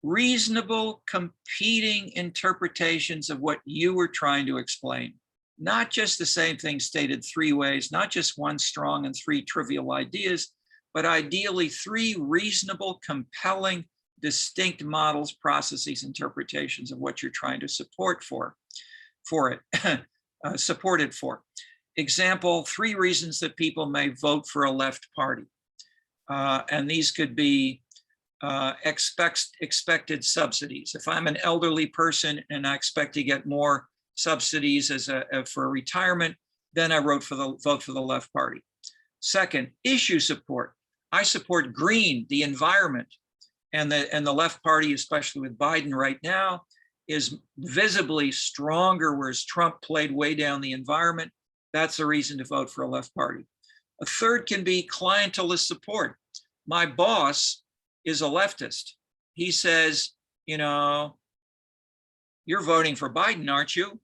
reasonable competing interpretations of what you were trying to explain. Not just the same thing stated 3 ways, not just 1 strong and 3 trivial ideas, but ideally 3 reasonable, compelling, distinct models, processes, interpretations of what you're trying to support it for. Example, 3 reasons that people may vote for a left party. And these could be expected subsidies. If I'm an elderly person and I expect to get more subsidies for retirement, then I vote for the left party. Second, issue support. I support green, the environment, and the left party, especially with Biden right now, is visibly stronger, whereas Trump played way down the environment. That's a reason to vote for a left party. A third can be clientelist support. My boss is a leftist. He says, you're voting for Biden, aren't you?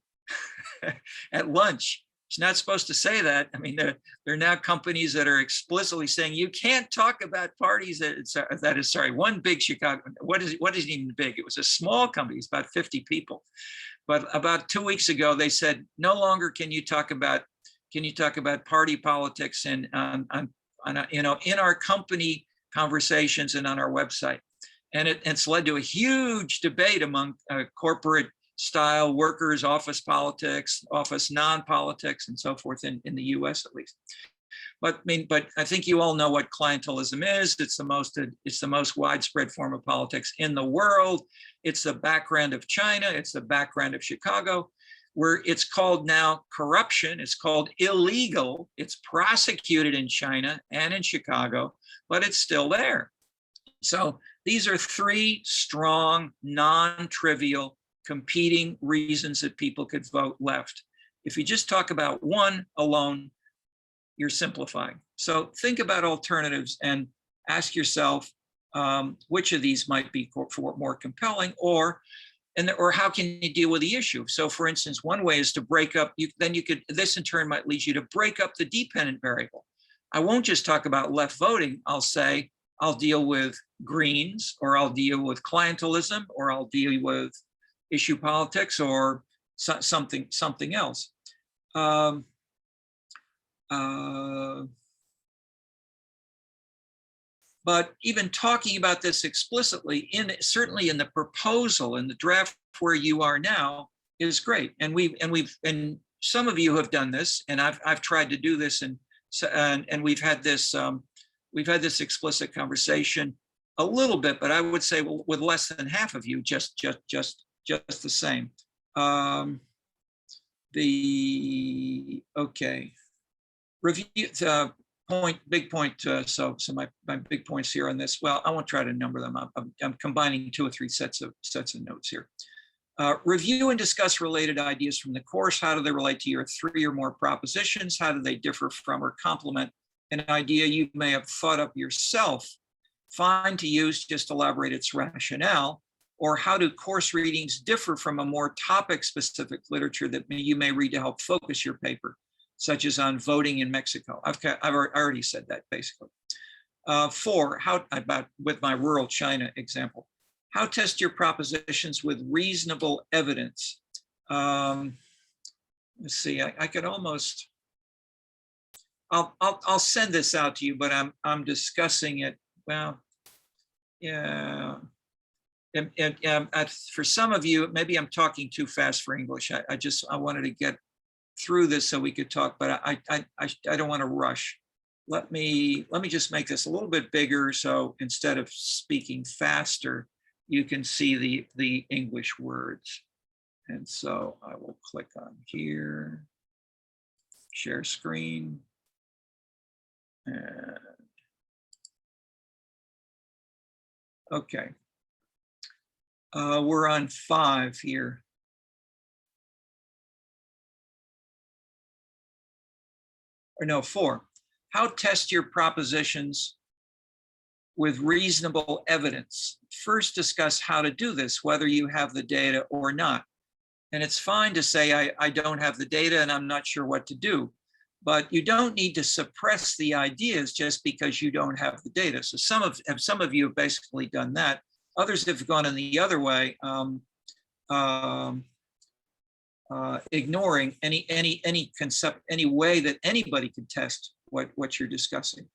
At lunch. He's not supposed to say that. I mean, there are now companies that are explicitly saying you can't talk about parties one big Chicago, what is even big? It was a small company, it's about 50 people. But about 2 weeks ago, they said, no longer can you talk about party politics and in our company conversations and on our website. And it's led to a huge debate among corporate style workers, office politics, office non-politics, and so forth in the US at least. But I think you all know what clientelism is. It's the most widespread form of politics in the world. It's the background of China. It's the background of Chicago, where it's called now corruption. It's called illegal. It's prosecuted in China and in Chicago, but it's still there. So these are three strong, non-trivial, competing reasons that people could vote left. If you just talk about one alone, you're simplifying. So think about alternatives and ask yourself which of these might be more compelling, or how can you deal with the issue? So for instance, one way is to break up, this in turn might lead you to break up the dependent variable. I won't just talk about left voting. I'll say, I'll deal with Greens, or I'll deal with clientelism, or I'll deal with issue politics, or something else. But even talking about this explicitly, certainly in the proposal, in the draft where you are now, is great. And some of you have done this, and I've tried to do this, and we've had this explicit conversation a little bit, but I would say with less than half of you, just the same. Okay. Review big point. So my big points here on this. Well, I won't try to number them up. I'm combining 2 or 3 sets of notes here. Review and discuss related ideas from the course. How do they relate to your 3 or more propositions? How do they differ from or complement an idea you may have thought up yourself? Find to use, just elaborate its rationale. Or how do course readings differ from a more topic-specific literature that you may read to help focus your paper, such as on voting in Mexico? I've already said that, basically. 4, with my rural China example, how test your propositions with reasonable evidence? Let's see, I could almost, I'll send this out to you, but I'm discussing it. Well, yeah. For some of you, maybe I'm talking too fast for English. I wanted to get through this so we could talk, but I don't want to rush. Let me just make this a little bit bigger, so instead of speaking faster, you can see the English words. And so I will click on here, share screen, and okay. We're on 5 here. Or no, 4. How test your propositions with reasonable evidence? First, discuss how to do this, whether you have the data or not. And it's fine to say, I don't have the data and I'm not sure what to do. But you don't need to suppress the ideas just because you don't have the data. So some of you have basically done that. Others have gone in the other way, ignoring any concept, any way that anybody could test what you're discussing.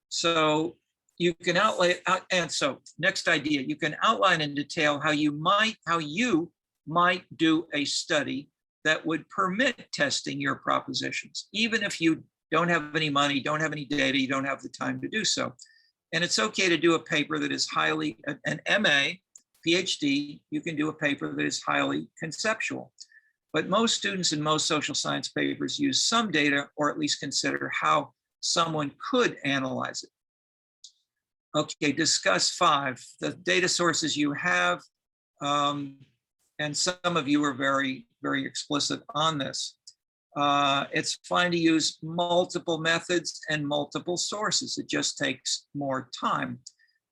So you can outline, and so next idea, you can outline in detail how you might do a study that would permit testing your propositions, even if you don't have any money, don't have any data, you don't have the time to do so. And it's okay to do a paper that is highly, an MA, PhD, you can do a paper that is highly conceptual. But most students in most social science papers use some data, or at least consider how someone could analyze it. Okay, discuss 5, the data sources you have. And some of you are very, very explicit on this. It's fine to use multiple methods and multiple sources. It just takes more time.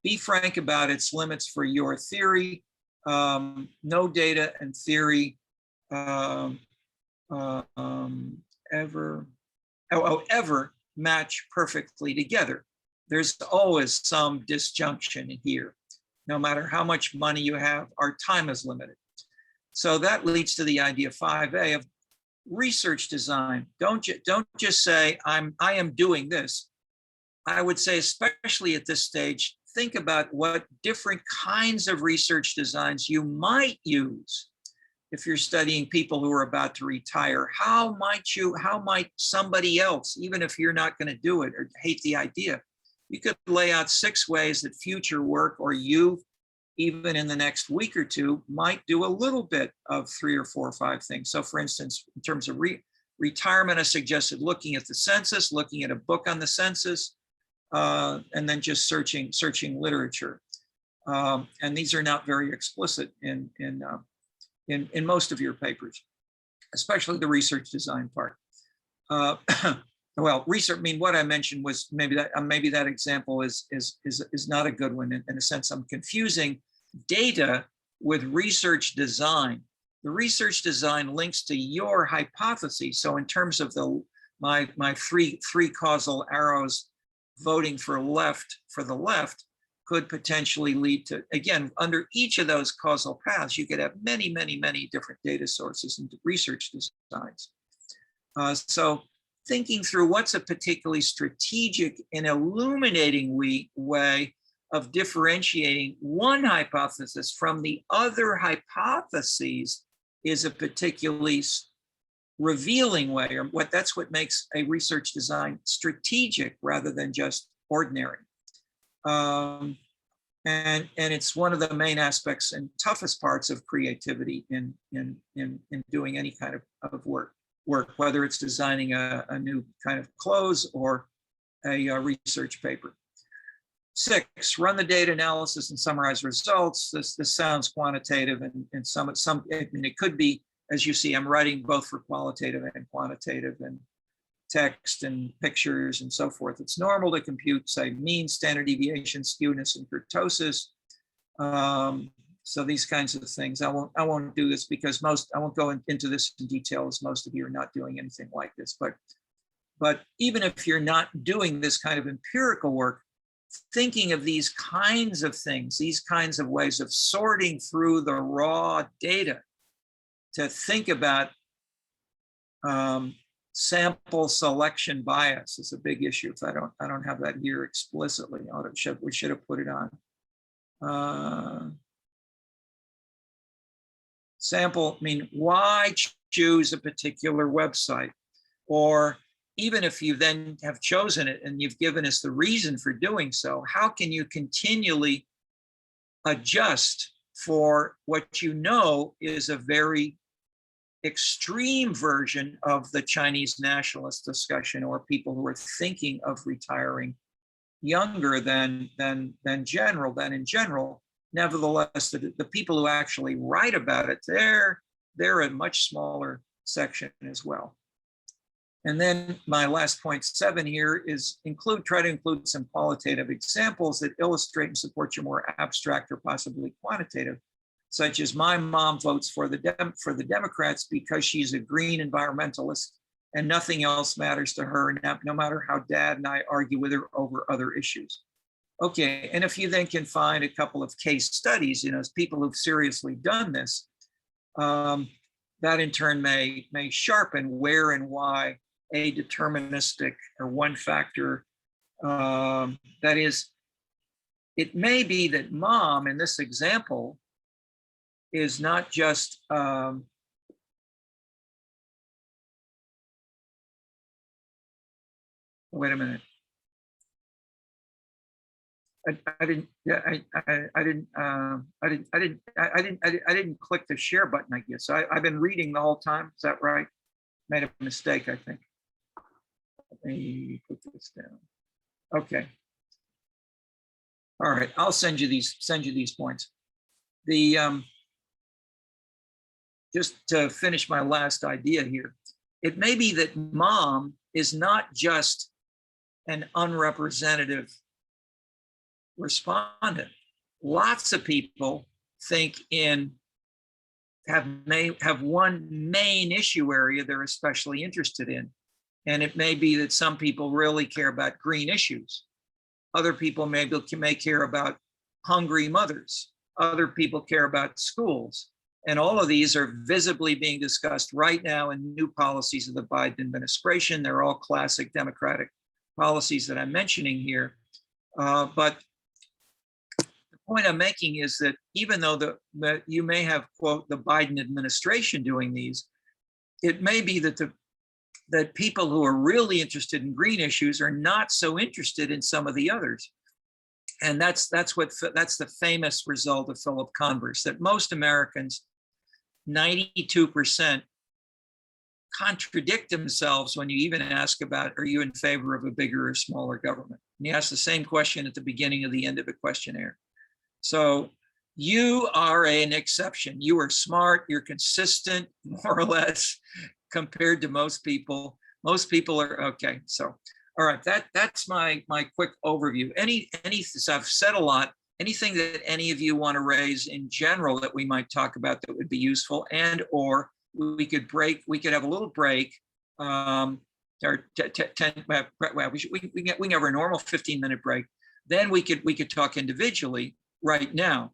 Be frank about its limits for your theory. No data and theory ever match perfectly together. There's always some disjunction here. No matter how much money you have, our time is limited. So that leads to the idea 5A of research design. Don't just say, I am doing this. I would say, especially at this stage, think about what different kinds of research designs you might use. if you're studying people who are about to retire, how might somebody else, even if you're not going to do it or hate the idea, you could lay out 6 ways that future work or you, even in the next week or two, might do a little bit of 3 or 4 or 5 things. So for instance, in terms of retirement, I suggested looking at the census, looking at a book on the census, and then just searching literature. And these are not very explicit in most of your papers, especially the research design part. Well, research, I mean, what I mentioned was maybe that example is not a good one. In a sense, I'm confusing data with research design. The research design links to your hypotheses. So in terms of my three causal arrows, voting for the left could potentially lead to, again, under each of those causal paths, you could have many, many, many different data sources and research designs. So thinking through what's a particularly strategic and illuminating way of differentiating one hypothesis from the other hypotheses is a particularly revealing way, or that's what makes a research design strategic rather than just ordinary. And it's one of the main aspects and toughest parts of creativity in doing any kind of work, whether it's designing a new kind of clothes or a research paper. 6, run the data analysis and summarize results. This sounds quantitative, and some I mean, it could be, as you see, I'm writing both for qualitative and quantitative and text and pictures and so forth. It's normal to compute, say, mean, standard deviation, skewness, and kurtosis. So these kinds of things. I won't do this because I won't go into this in detail, as most of you are not doing anything like this. But even if you're not doing this kind of empirical work, thinking of these kinds of things, these kinds of ways of sorting through the raw data to think about sample selection bias is a big issue. If I don't have that here explicitly, we should have put it on. Sample, I mean, why choose a particular website? Or even if you then have chosen it and you've given us the reason for doing so, how can you continually adjust for what you know is a very extreme version of the Chinese nationalist discussion, or people who are thinking of retiring younger than in general. Nevertheless, the people who actually write about it, they're a much smaller section as well. And then my last point 7 here is try to include some qualitative examples that illustrate and support your more abstract or possibly quantitative, such as my mom votes for the Democrats because she's a green environmentalist and nothing else matters to her, no matter how Dad and I argue with her over other issues. Okay, and if you then can find a couple of case studies, people who've seriously done this, that in turn may sharpen where and why a deterministic or one factor, that is, it may be that mom in this example is not just wait a minute. I didn't click the share button, I guess. I've been reading the whole time. Is that right? Made a mistake, I think. Let me put this down. Okay. All right, I'll send you these points. Just to finish my last idea here, it may be that mom is not just an unrepresentative respondent. Lots of people have one main issue area they're especially interested in. And it may be that some people really care about green issues. Other people may care about hungry mothers. Other people care about schools. And all of these are visibly being discussed right now in new policies of the Biden administration. They're all classic Democratic policies that I'm mentioning here. But the point I'm making is that even though that you may have, quote, the Biden administration doing these, it may be that that people who are really interested in green issues are not so interested in some of the others. And that's the famous result of Philip Converse, that most Americans, 92%, contradict themselves when you even ask about, are you in favor of a bigger or smaller government? And you ask the same question at the beginning of the end of a questionnaire. So you are an exception. You are smart, you're consistent, more or less, compared to most people. Most people are okay. So, all right, that's my quick overview. So I've said a lot. Anything that any of you want to raise in general that we might talk about that would be useful, and or we could have a little break. Or 10, we can have our normal 15-minute break. Then we could talk individually right now.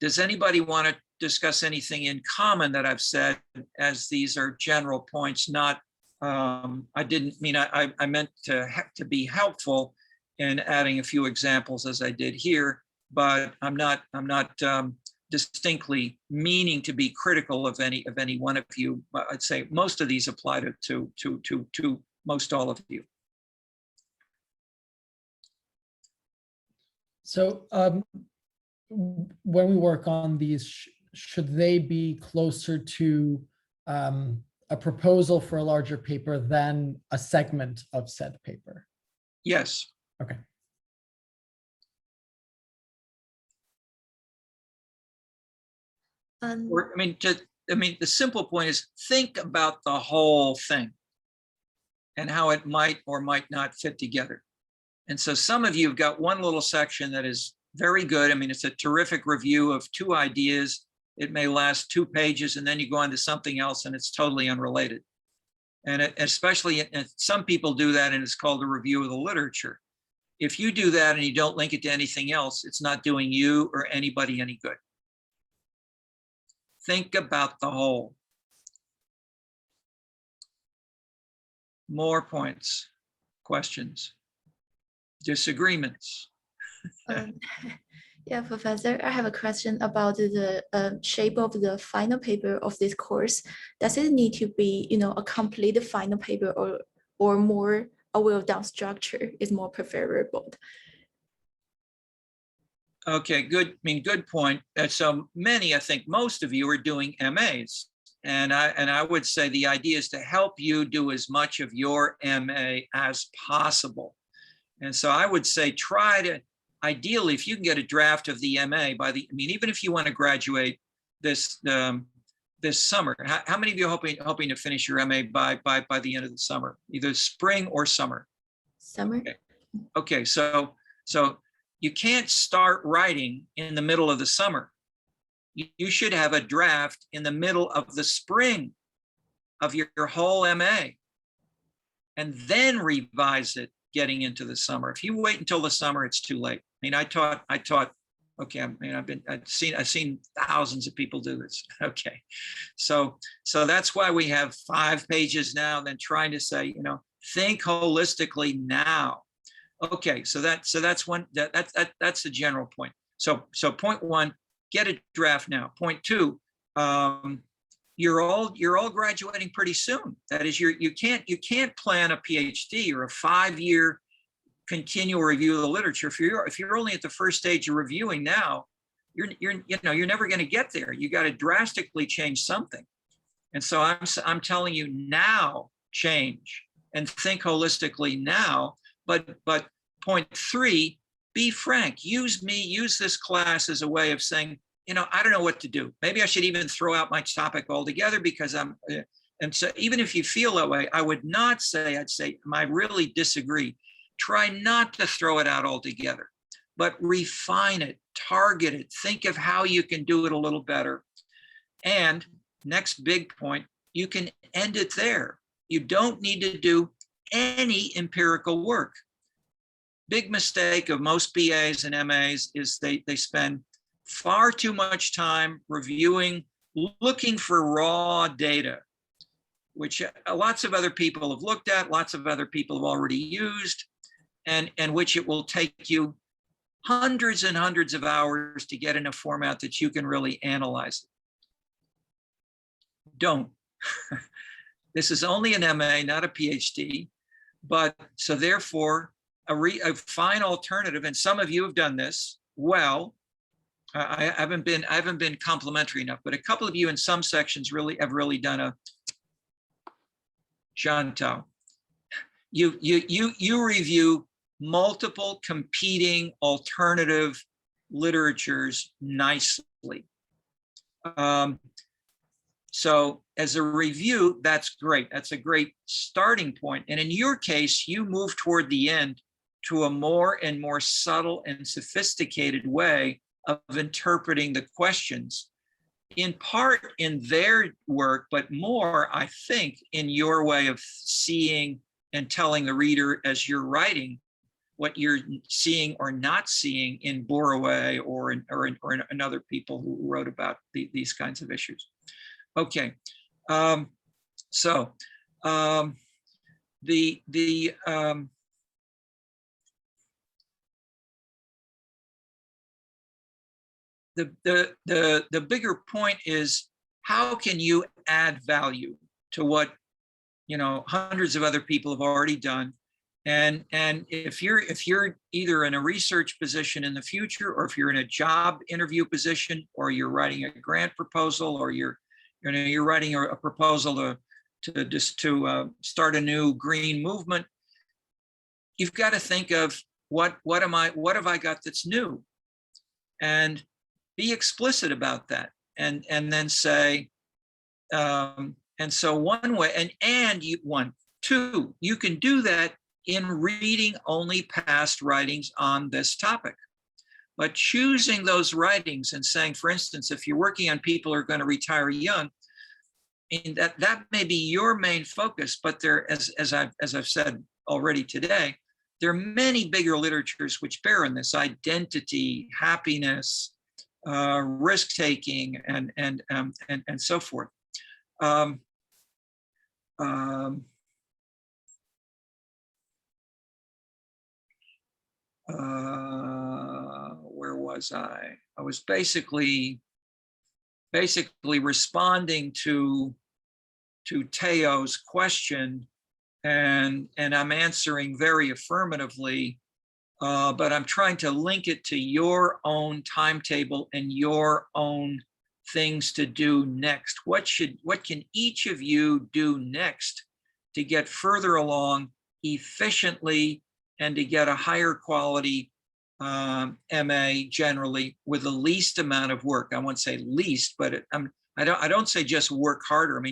Does anybody want to discuss anything in common that I've said, as these are general points, not, I didn't mean, I meant to be helpful in adding a few examples as I did here, but I'm not distinctly meaning to be critical of any one of you. I'd say most of these apply to most all of you. So when we work on these, should they be closer to a proposal for a larger paper than a segment of said paper? Yes. Okay. Or, I mean, the simple point is, think about the whole thing and how it might or might not fit together. And so some of you have got one little section that is very good. I mean, it's a terrific review of 2 ideas. It may last 2 pages, and then you go on to something else and it's totally unrelated. And especially, some people do that, and it's called a review of the literature. If you do that and you don't link it to anything else, it's not doing you or anybody any good. Think about the whole. More points, questions, disagreements. Yeah, Professor, I have a question about the shape of the final paper of this course. Does it need to be, a complete final paper, or more a well-done structure is more preferable? Okay, good. Good point. So many, I think most of you are doing MAs, and I would say the idea is to help you do as much of your MA as possible. And so I would say try to, ideally, if you can get a draft of the MA even if you want to graduate this summer, how many of you are hoping to finish your MA by the end of the summer, either spring or summer? Summer. Okay, so you can't start writing in the middle of the summer. You should have a draft in the middle of the spring of your whole MA, and then revise it getting into the summer. If you wait until the summer, it's too late. I taught. Okay, I've seen thousands of people do this. Okay, so that's why we have 5 pages now. Then trying to say, think holistically now. Okay, so that's the general point. So point 1, get a draft now. Point 2, you're all graduating pretty soon. That is, you can't plan a PhD or a 5-year continual review of the literature. If you're only at the first stage of reviewing now, you're never going to get there. You got to drastically change something. And so I'm telling you now, change and think holistically now. But point 3, be frank. Use this class as a way of saying, I don't know what to do. Maybe I should even throw out my topic altogether, because and so even if you feel that way, I would not say, I'd say, I really disagree. Try not to throw it out altogether, but refine it, target it, think of how you can do it a little better. And next big point, you can end it there. You don't need to do any empirical work. Big mistake of most BAs and MAs is they spend far too much time reviewing, looking for raw data, which lots of other people have looked at, lots of other people have already used, and which it will take you hundreds and hundreds of hours to get in a format that you can really analyze it. Don't. This is only an MA, not a PhD. But so therefore, a fine alternative, and some of you have done this well. I haven't been complimentary enough, but a couple of you in some sections have really done a Jean-Tao. You review multiple competing alternative literatures nicely. So as a review, that's great. That's a great starting point. And in your case, you move toward the end to a more and more subtle and sophisticated way of interpreting the questions, in part in their work, but more, I think, in your way of seeing and telling the reader as you're writing what you're seeing or not seeing in Boraway or in other people who wrote about these kinds of issues. Okay, the bigger point is, how can you add value to what, you know, hundreds of other people have already done? And if you're either in a research position in the future, or if you're in a job interview position, or you're writing a grant proposal, or you're writing a proposal to start a new green movement, you've got to think of what have I got that's new, and be explicit about that, and then say, and so one way, two, you can do that in reading only past writings on this topic. But choosing those writings and saying, for instance, if you're working on people who are going to retire young, and that may be your main focus, but there, as I've said already today, there are many bigger literatures which bear on this: identity, happiness, risk-taking, and so forth. Where was I? I was basically responding to Teo's question, and I'm answering very affirmatively, but I'm trying to link it to your own timetable and your own things to do next. What can each of you do next to get further along efficiently and to get a higher quality MA generally with the least amount of work? I won't say least, but I don't say just work harder. I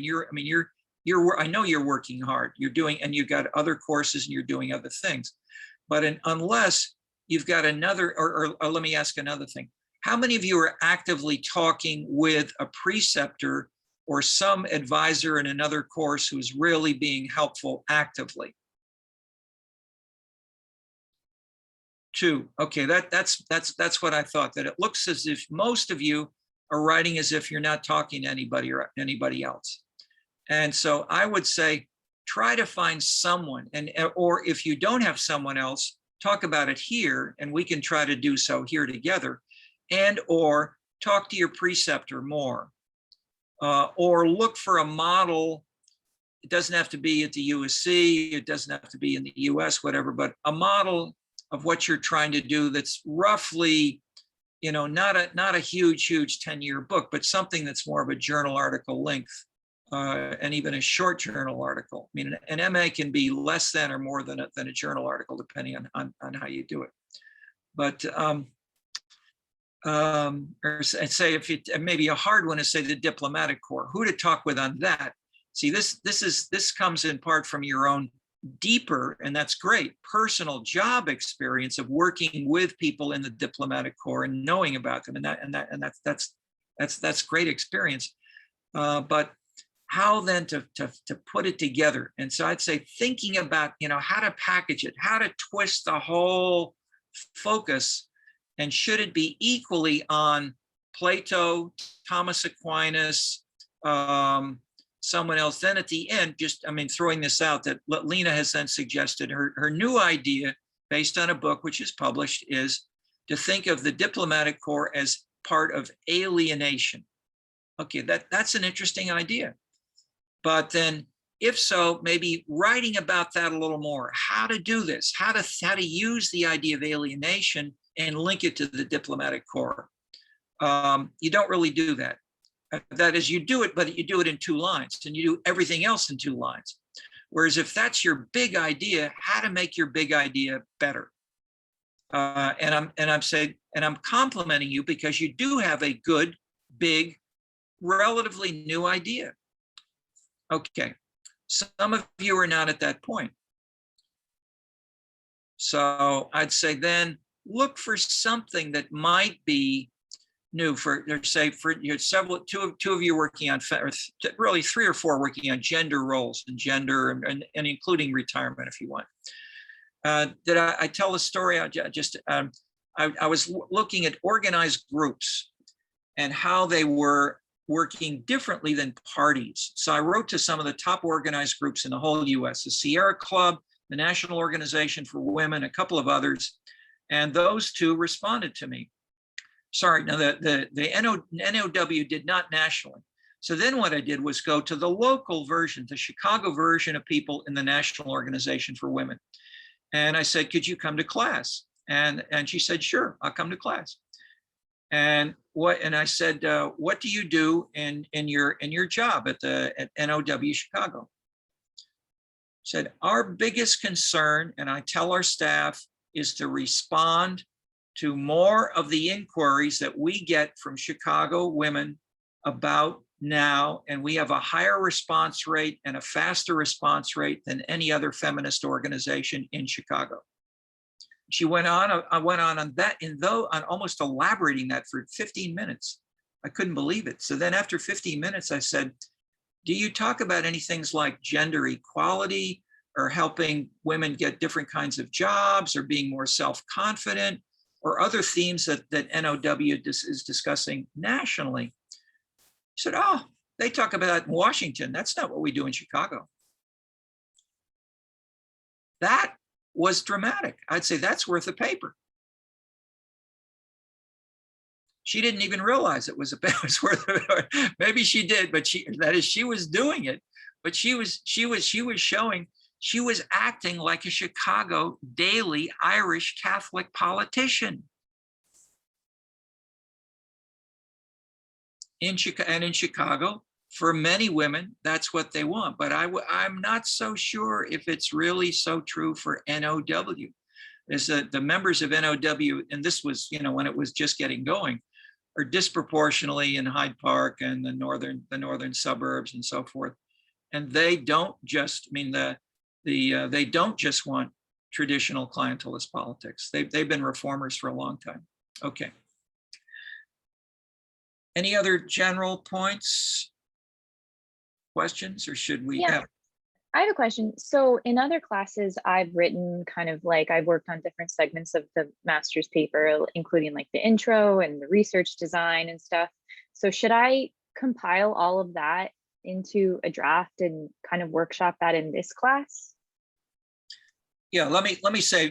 know you're working hard. You're doing, and you've got other courses and you're doing other things. But unless you've got another, or let me ask another thing. How many of you are actively talking with a preceptor or some advisor in another course who's really being helpful actively? Two. Okay, that's what I thought, that it looks as if most of you are writing as if you're not talking to anybody or anybody else. And so I would say, try to find someone, or if you don't have someone else, talk about it here, and we can try to do so here together, and or talk to your preceptor more, or look for a model. It doesn't have to be at the USC, it doesn't have to be in the US, whatever, but a model of what you're trying to do that's roughly, you know, not a huge 10-year book, but something that's more of a journal article length, and even a short journal article. I mean, an MA can be less than or more than a journal article, depending on how you do it. But or say, if it maybe a hard one is, say, the diplomatic corps, who to talk with on that. See, this comes in part from your own deeper, and that's great, personal job experience of working with people in the diplomatic corps and knowing about them, and that's great experience. But how then to put it together? And so I'd say, thinking about, you know, how to package it, how to twist the whole focus, and should it be equally on Plato, Thomas Aquinas, someone else? Then at the end, throwing this out, that Lena has then suggested her new idea based on a book which is published is to think of the diplomatic corps as part of alienation. Okay, that's an interesting idea. But then if so, maybe writing about that a little more, how to do this, how to use the idea of alienation and link it to the diplomatic corps. You don't really do that. That is, you do it, but you do it in 2 lines, and you do everything else in 2 lines. Whereas if that's your big idea, how to make your big idea better. And I'm complimenting you because you do have a good, big, relatively new idea. Okay, some of you are not at that point. So I'd say then look for something that might be new for, say, for two of you working on, or really 3 or 4 working on gender roles and gender and including retirement if you want. Did I tell a story? I was looking at organized groups and how they were working differently than parties. So I wrote to some of the top organized groups in the whole US, the Sierra Club, the National Organization for Women, a couple of others, and those 2 responded to me. Sorry, no, the NOW did not nationally. So then what I did was go to the local version, the Chicago version of people in the National Organization for Women. And I said, could you come to class? And she said, sure, I'll come to class. And I said, what do you do in your job at NOW Chicago? Said, our biggest concern, and I tell our staff, is to respond to more of the inquiries that we get from Chicago women about now, and we have a higher response rate and a faster response rate than any other feminist organization in Chicago. She went on, I went on that, on almost elaborating that for 15 minutes. I couldn't believe it. So then after 15 minutes, I said, do you talk about any things like gender equality or helping women get different kinds of jobs or being more self-confident or other themes that NOW is discussing nationally? She said, oh, they talk about that in Washington. That's not what we do in Chicago. That was dramatic. I'd say that's worth a paper. She didn't even realize it was worth it. Maybe she did, but she was doing it. But she was showing, she was acting like a Chicago daily Irish Catholic politician. In Chicago, for many women, that's what they want. But I'm not so sure if it's really so true for NOW. Is that the members of NOW, and this was, when it was just getting going, are disproportionately in Hyde Park and the northern suburbs and so forth. And they don't just, they don't just want traditional clientelist politics. They've been reformers for a long time. Okay. Any other general points, questions, or should we have? I have a question. So in other classes, I've written I've worked on different segments of the master's paper, including like the intro and the research design and stuff. So should I compile all of that into a draft and kind of workshop that in this class? Yeah, let me say,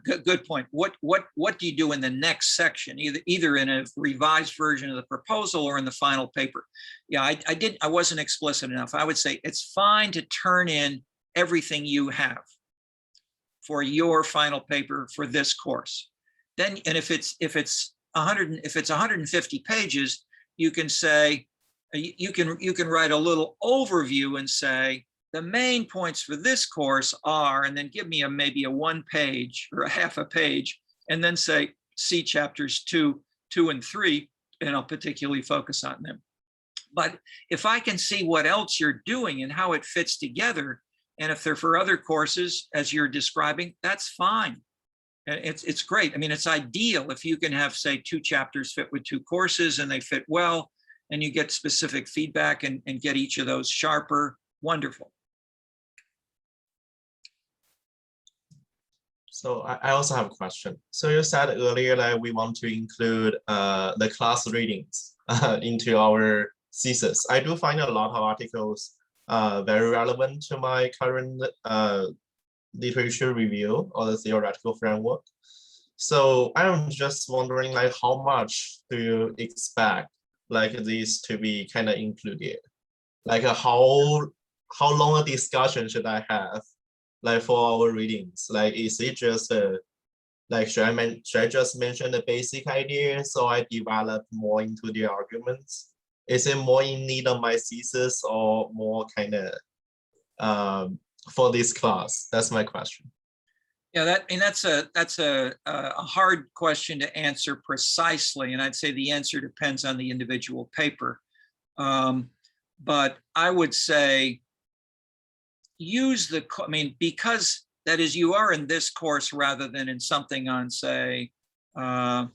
good point. What do you do in the next section, either in a revised version of the proposal or in the final paper? Yeah, I wasn't explicit enough. I would say it's fine to turn in everything you have for your final paper for this course. Then, and if it's 150 pages, you can say, you can write a little overview and say, the main points for this course are, and then give me maybe a 1 page or a half a page, and then say, see chapters 2 and 3, and I'll particularly focus on them. But if I can see what else you're doing and how it fits together, and if they're for other courses, as you're describing, that's fine. It's great. It's ideal if you can have, say, 2 chapters fit with 2 courses and they fit well, and you get specific feedback and get each of those sharper. Wonderful. So I also have a question. So you said earlier that we want to include the class readings into our thesis. I do find a lot of articles very relevant to my current literature review or the theoretical framework. So I'm just wondering, like, how much do you expect like this to be kind of included? Like, how long a discussion should I have, like, for our readings? Like, is it just like, should I just mention the basic ideas, so I develop more into the arguments? Is it more in need of my thesis, or more kind of for this class? That's my question. Yeah, that's a hard question to answer precisely, and I'd say the answer depends on the individual paper. But I would say use I mean, because that is, you are in this course rather than in something on, say, AI.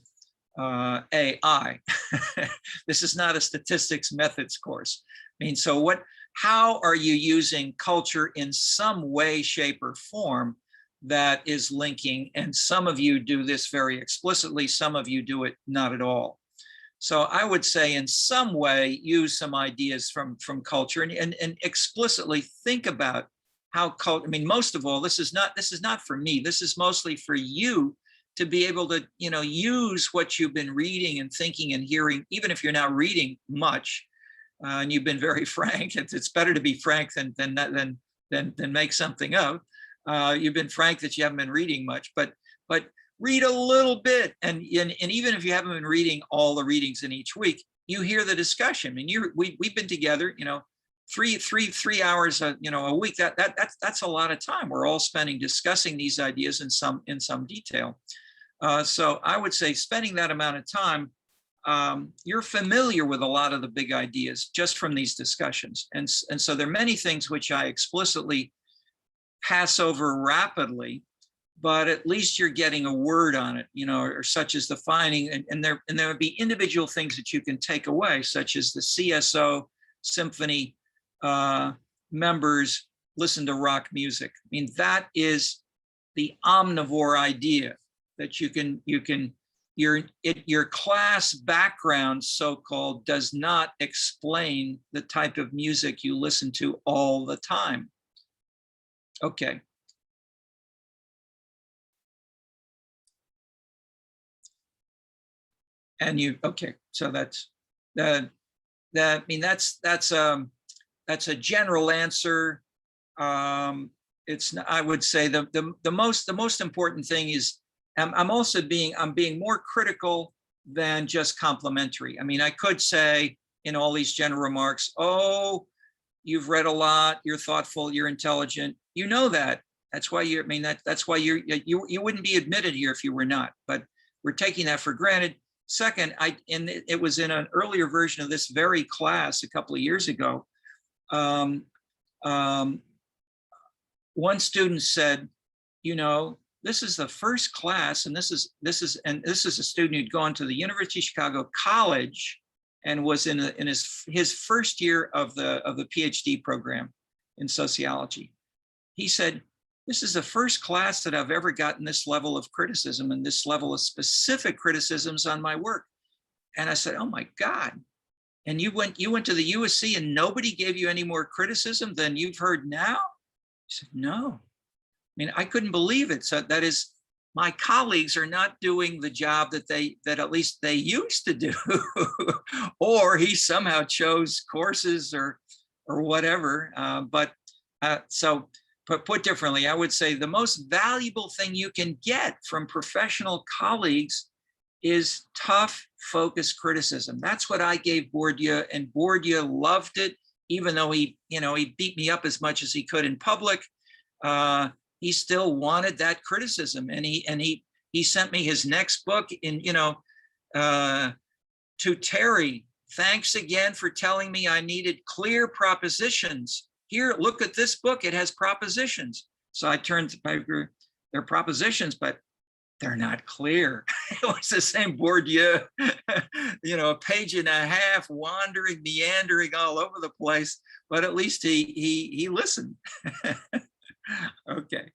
This is not a statistics methods course. I mean, so how are you using culture in some way, shape, or form that is linking? And some of you do this very explicitly, some of you do it not at all. So I would say in some way, use some ideas from culture and explicitly think about how culture, I mean, most of all, this is not for me, this is mostly for you to be able to, use what you've been reading and thinking and hearing, even if you're not reading much, and you've been very frank. It's better to be frank than make something up. You've been frank that you haven't been reading much, but read a little bit, and even if you haven't been reading all the readings in each week, you hear the discussion. I mean, we've been together, 3 hours, a week. That's a lot of time. We're all spending discussing these ideas in some detail. So I would say spending that amount of time, you're familiar with a lot of the big ideas just from these discussions, and so there are many things which I explicitly pass over rapidly, but at least you're getting a word on it, or such as the finding, and there would be individual things that you can take away, such as the CSO symphony members listen to rock music. I mean, that is the omnivore idea, that your class background, so-called, does not explain the type of music you listen to all the time. Okay. And okay, so that's that. I mean, that's a general answer. It's, I would say the most important thing is I'm being more critical than just complimentary. I mean, I could say in all these general remarks, oh, you've read a lot, you're thoughtful, you're intelligent. You know that. That's why that's why you wouldn't be admitted here if you were not. But we're taking that for granted. Second, it was in an earlier version of this very class a couple of years ago. One student said, this is the first class, and this is a student who'd gone to the University of Chicago College and was in his first year of the PhD program in sociology. He said, this is the first class that I've ever gotten this level of criticism and this level of specific criticisms on my work. And I said, oh my God. And you went to the USC and nobody gave you any more criticism than you've heard now? He said, no. I mean, I couldn't believe it. So that is, my colleagues are not doing the job that at least they used to do, or he somehow chose courses or whatever. But put differently, I would say the most valuable thing you can get from professional colleagues is tough, focused criticism. That's what I gave Bourdieu, and Bourdieu loved it, even though he beat me up as much as he could in public. He still wanted that criticism, and he sent me his next book to Terry. Thanks again for telling me I needed clear propositions. Here, look at this book, it has propositions. So I turned to my group, they're propositions, but they're not clear. It was the same Bourdieu, a page and a half, wandering, meandering all over the place, but at least he listened. Okay.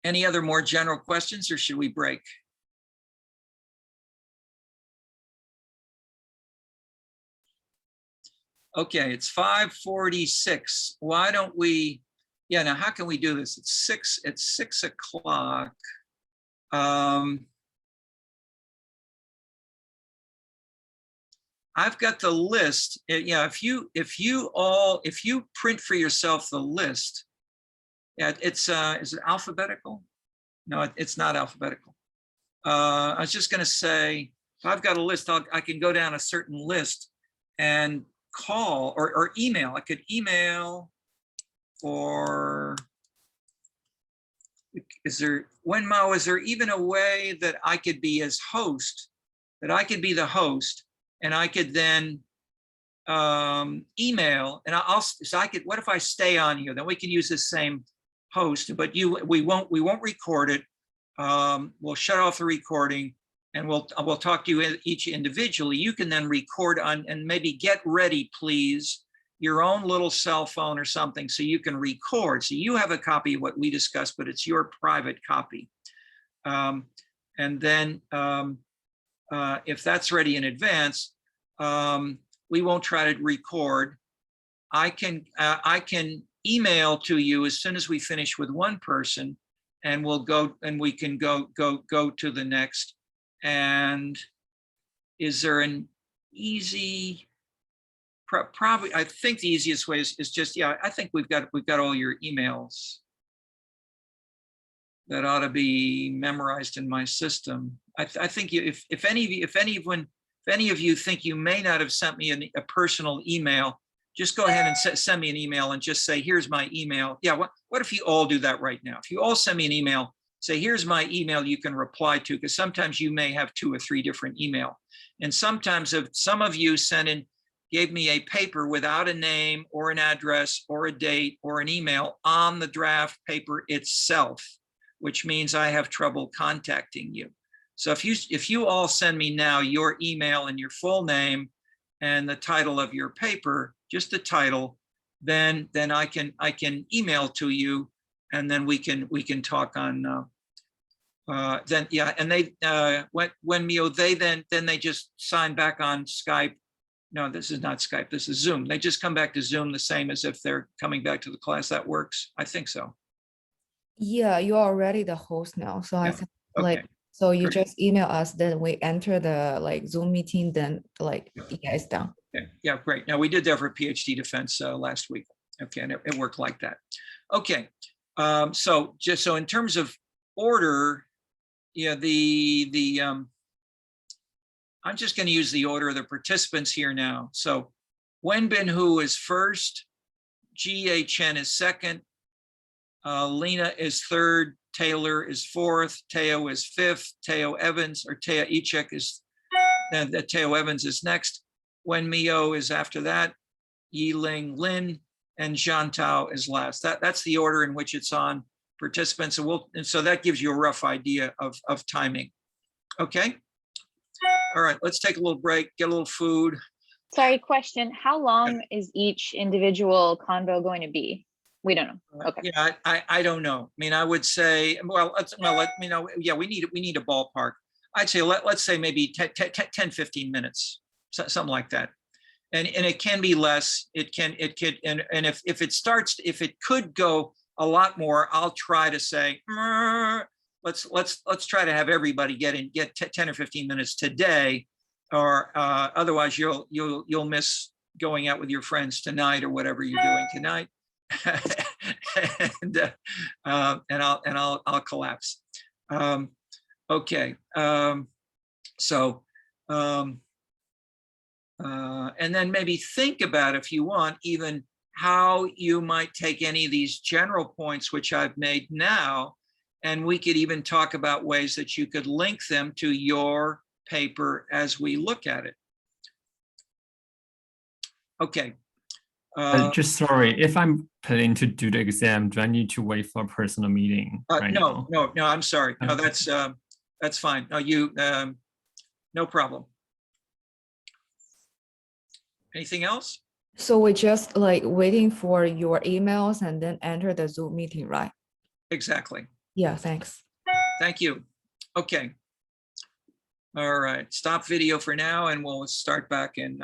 Any other more general questions, or should we break? Okay, it's 5:46. Why don't we Yeah, now how can we do this? It's 6 o'clock. I've got the list. Yeah, if you print for yourself the list, yeah, it's is it alphabetical? No, it's not alphabetical. I was just going to say, if I've got a list, I can go down a certain list and call or email. I could email, or is there, Wenmo, is there even a way that I could be as host, that I could be the host, and I could then email, and so I could, what if I stay on here? Then we can use this same host, but we won't record it. We'll shut off the recording, and we'll talk to you each individually. You can then record on, and maybe get ready, please, your own little cell phone or something, so you can record. So you have a copy of what we discussed, but it's your private copy. And then if that's ready in advance, we won't try to record. I can email to you as soon as we finish with one person, and we'll go, and we can go to the next. And is there an easy, probably, I think the easiest way is just, yeah, I think we've got all your emails that ought to be memorized in my system. I think if any of you think you may not have sent me a personal email, just go ahead and send me an email and just say, here's my email. Yeah, what if you all do that right now? If you all send me an email, say, here's my email you can reply to, because sometimes you may have 2 or 3 different email. And sometimes if some of you gave me a paper without a name or an address or a date or an email on the draft paper itself, which means I have trouble contacting you. So if you all send me now your email and your full name and the title of your paper, just the title, then I can email to you, and then we can talk on then, yeah. And they when Mio, then they just sign back on Skype. No, this is not Skype, this is Zoom. They just come back to Zoom the same as if they're coming back to the class. That works, I think so. Yeah, you're already the host now. So I Yeah, think okay. so you Great. just email us, then we enter the Zoom meeting, then yeah, it's done. Okay. Yeah, great. Now we did that for PhD defense last week. Okay, and it worked like that. Okay, so just so in terms of order, yeah, I'm just going to use the order of the participants here now. So Wenbin Hu is first, G.A. Chen is second, Lena is third, Taylor is fourth, Teo is fifth, Teo Evans or Teo Ichek is, Teo Evans is next, Wen Mio is after that, Yiling Lin, and Zhan Tao is last. That's the order in which it's on participants. And so that gives you a rough idea of timing. Okay. All right, let's take a little break, get a little food. Sorry, question. How long is each individual convo going to be? We don't know. Okay. Yeah, I don't know. I mean, I would say, let me know. Yeah, we need a ballpark. I'd say let's say maybe 10, 15 minutes, something like that. And it can be less. It could, and if it could go a lot more, I'll try to say, let's try to have everybody get 10 or 15 minutes today, or otherwise you'll miss going out with your friends tonight or whatever you're doing tonight. and I'll collapse. Okay. And then maybe think about, if you want, even how you might take any of these general points which I've made now, and we could even talk about ways that you could link them to your paper as we look at it. Okay. Just sorry, if I'm planning to do the exam, do I need to wait for a personal meeting right now? No, I'm sorry. No, that's fine. No, no problem. Anything else? So we just waiting for your emails and then enter the Zoom meeting, right? Exactly. Yeah, thanks. Thank you. Okay. All right, stop video for now, and we'll start back in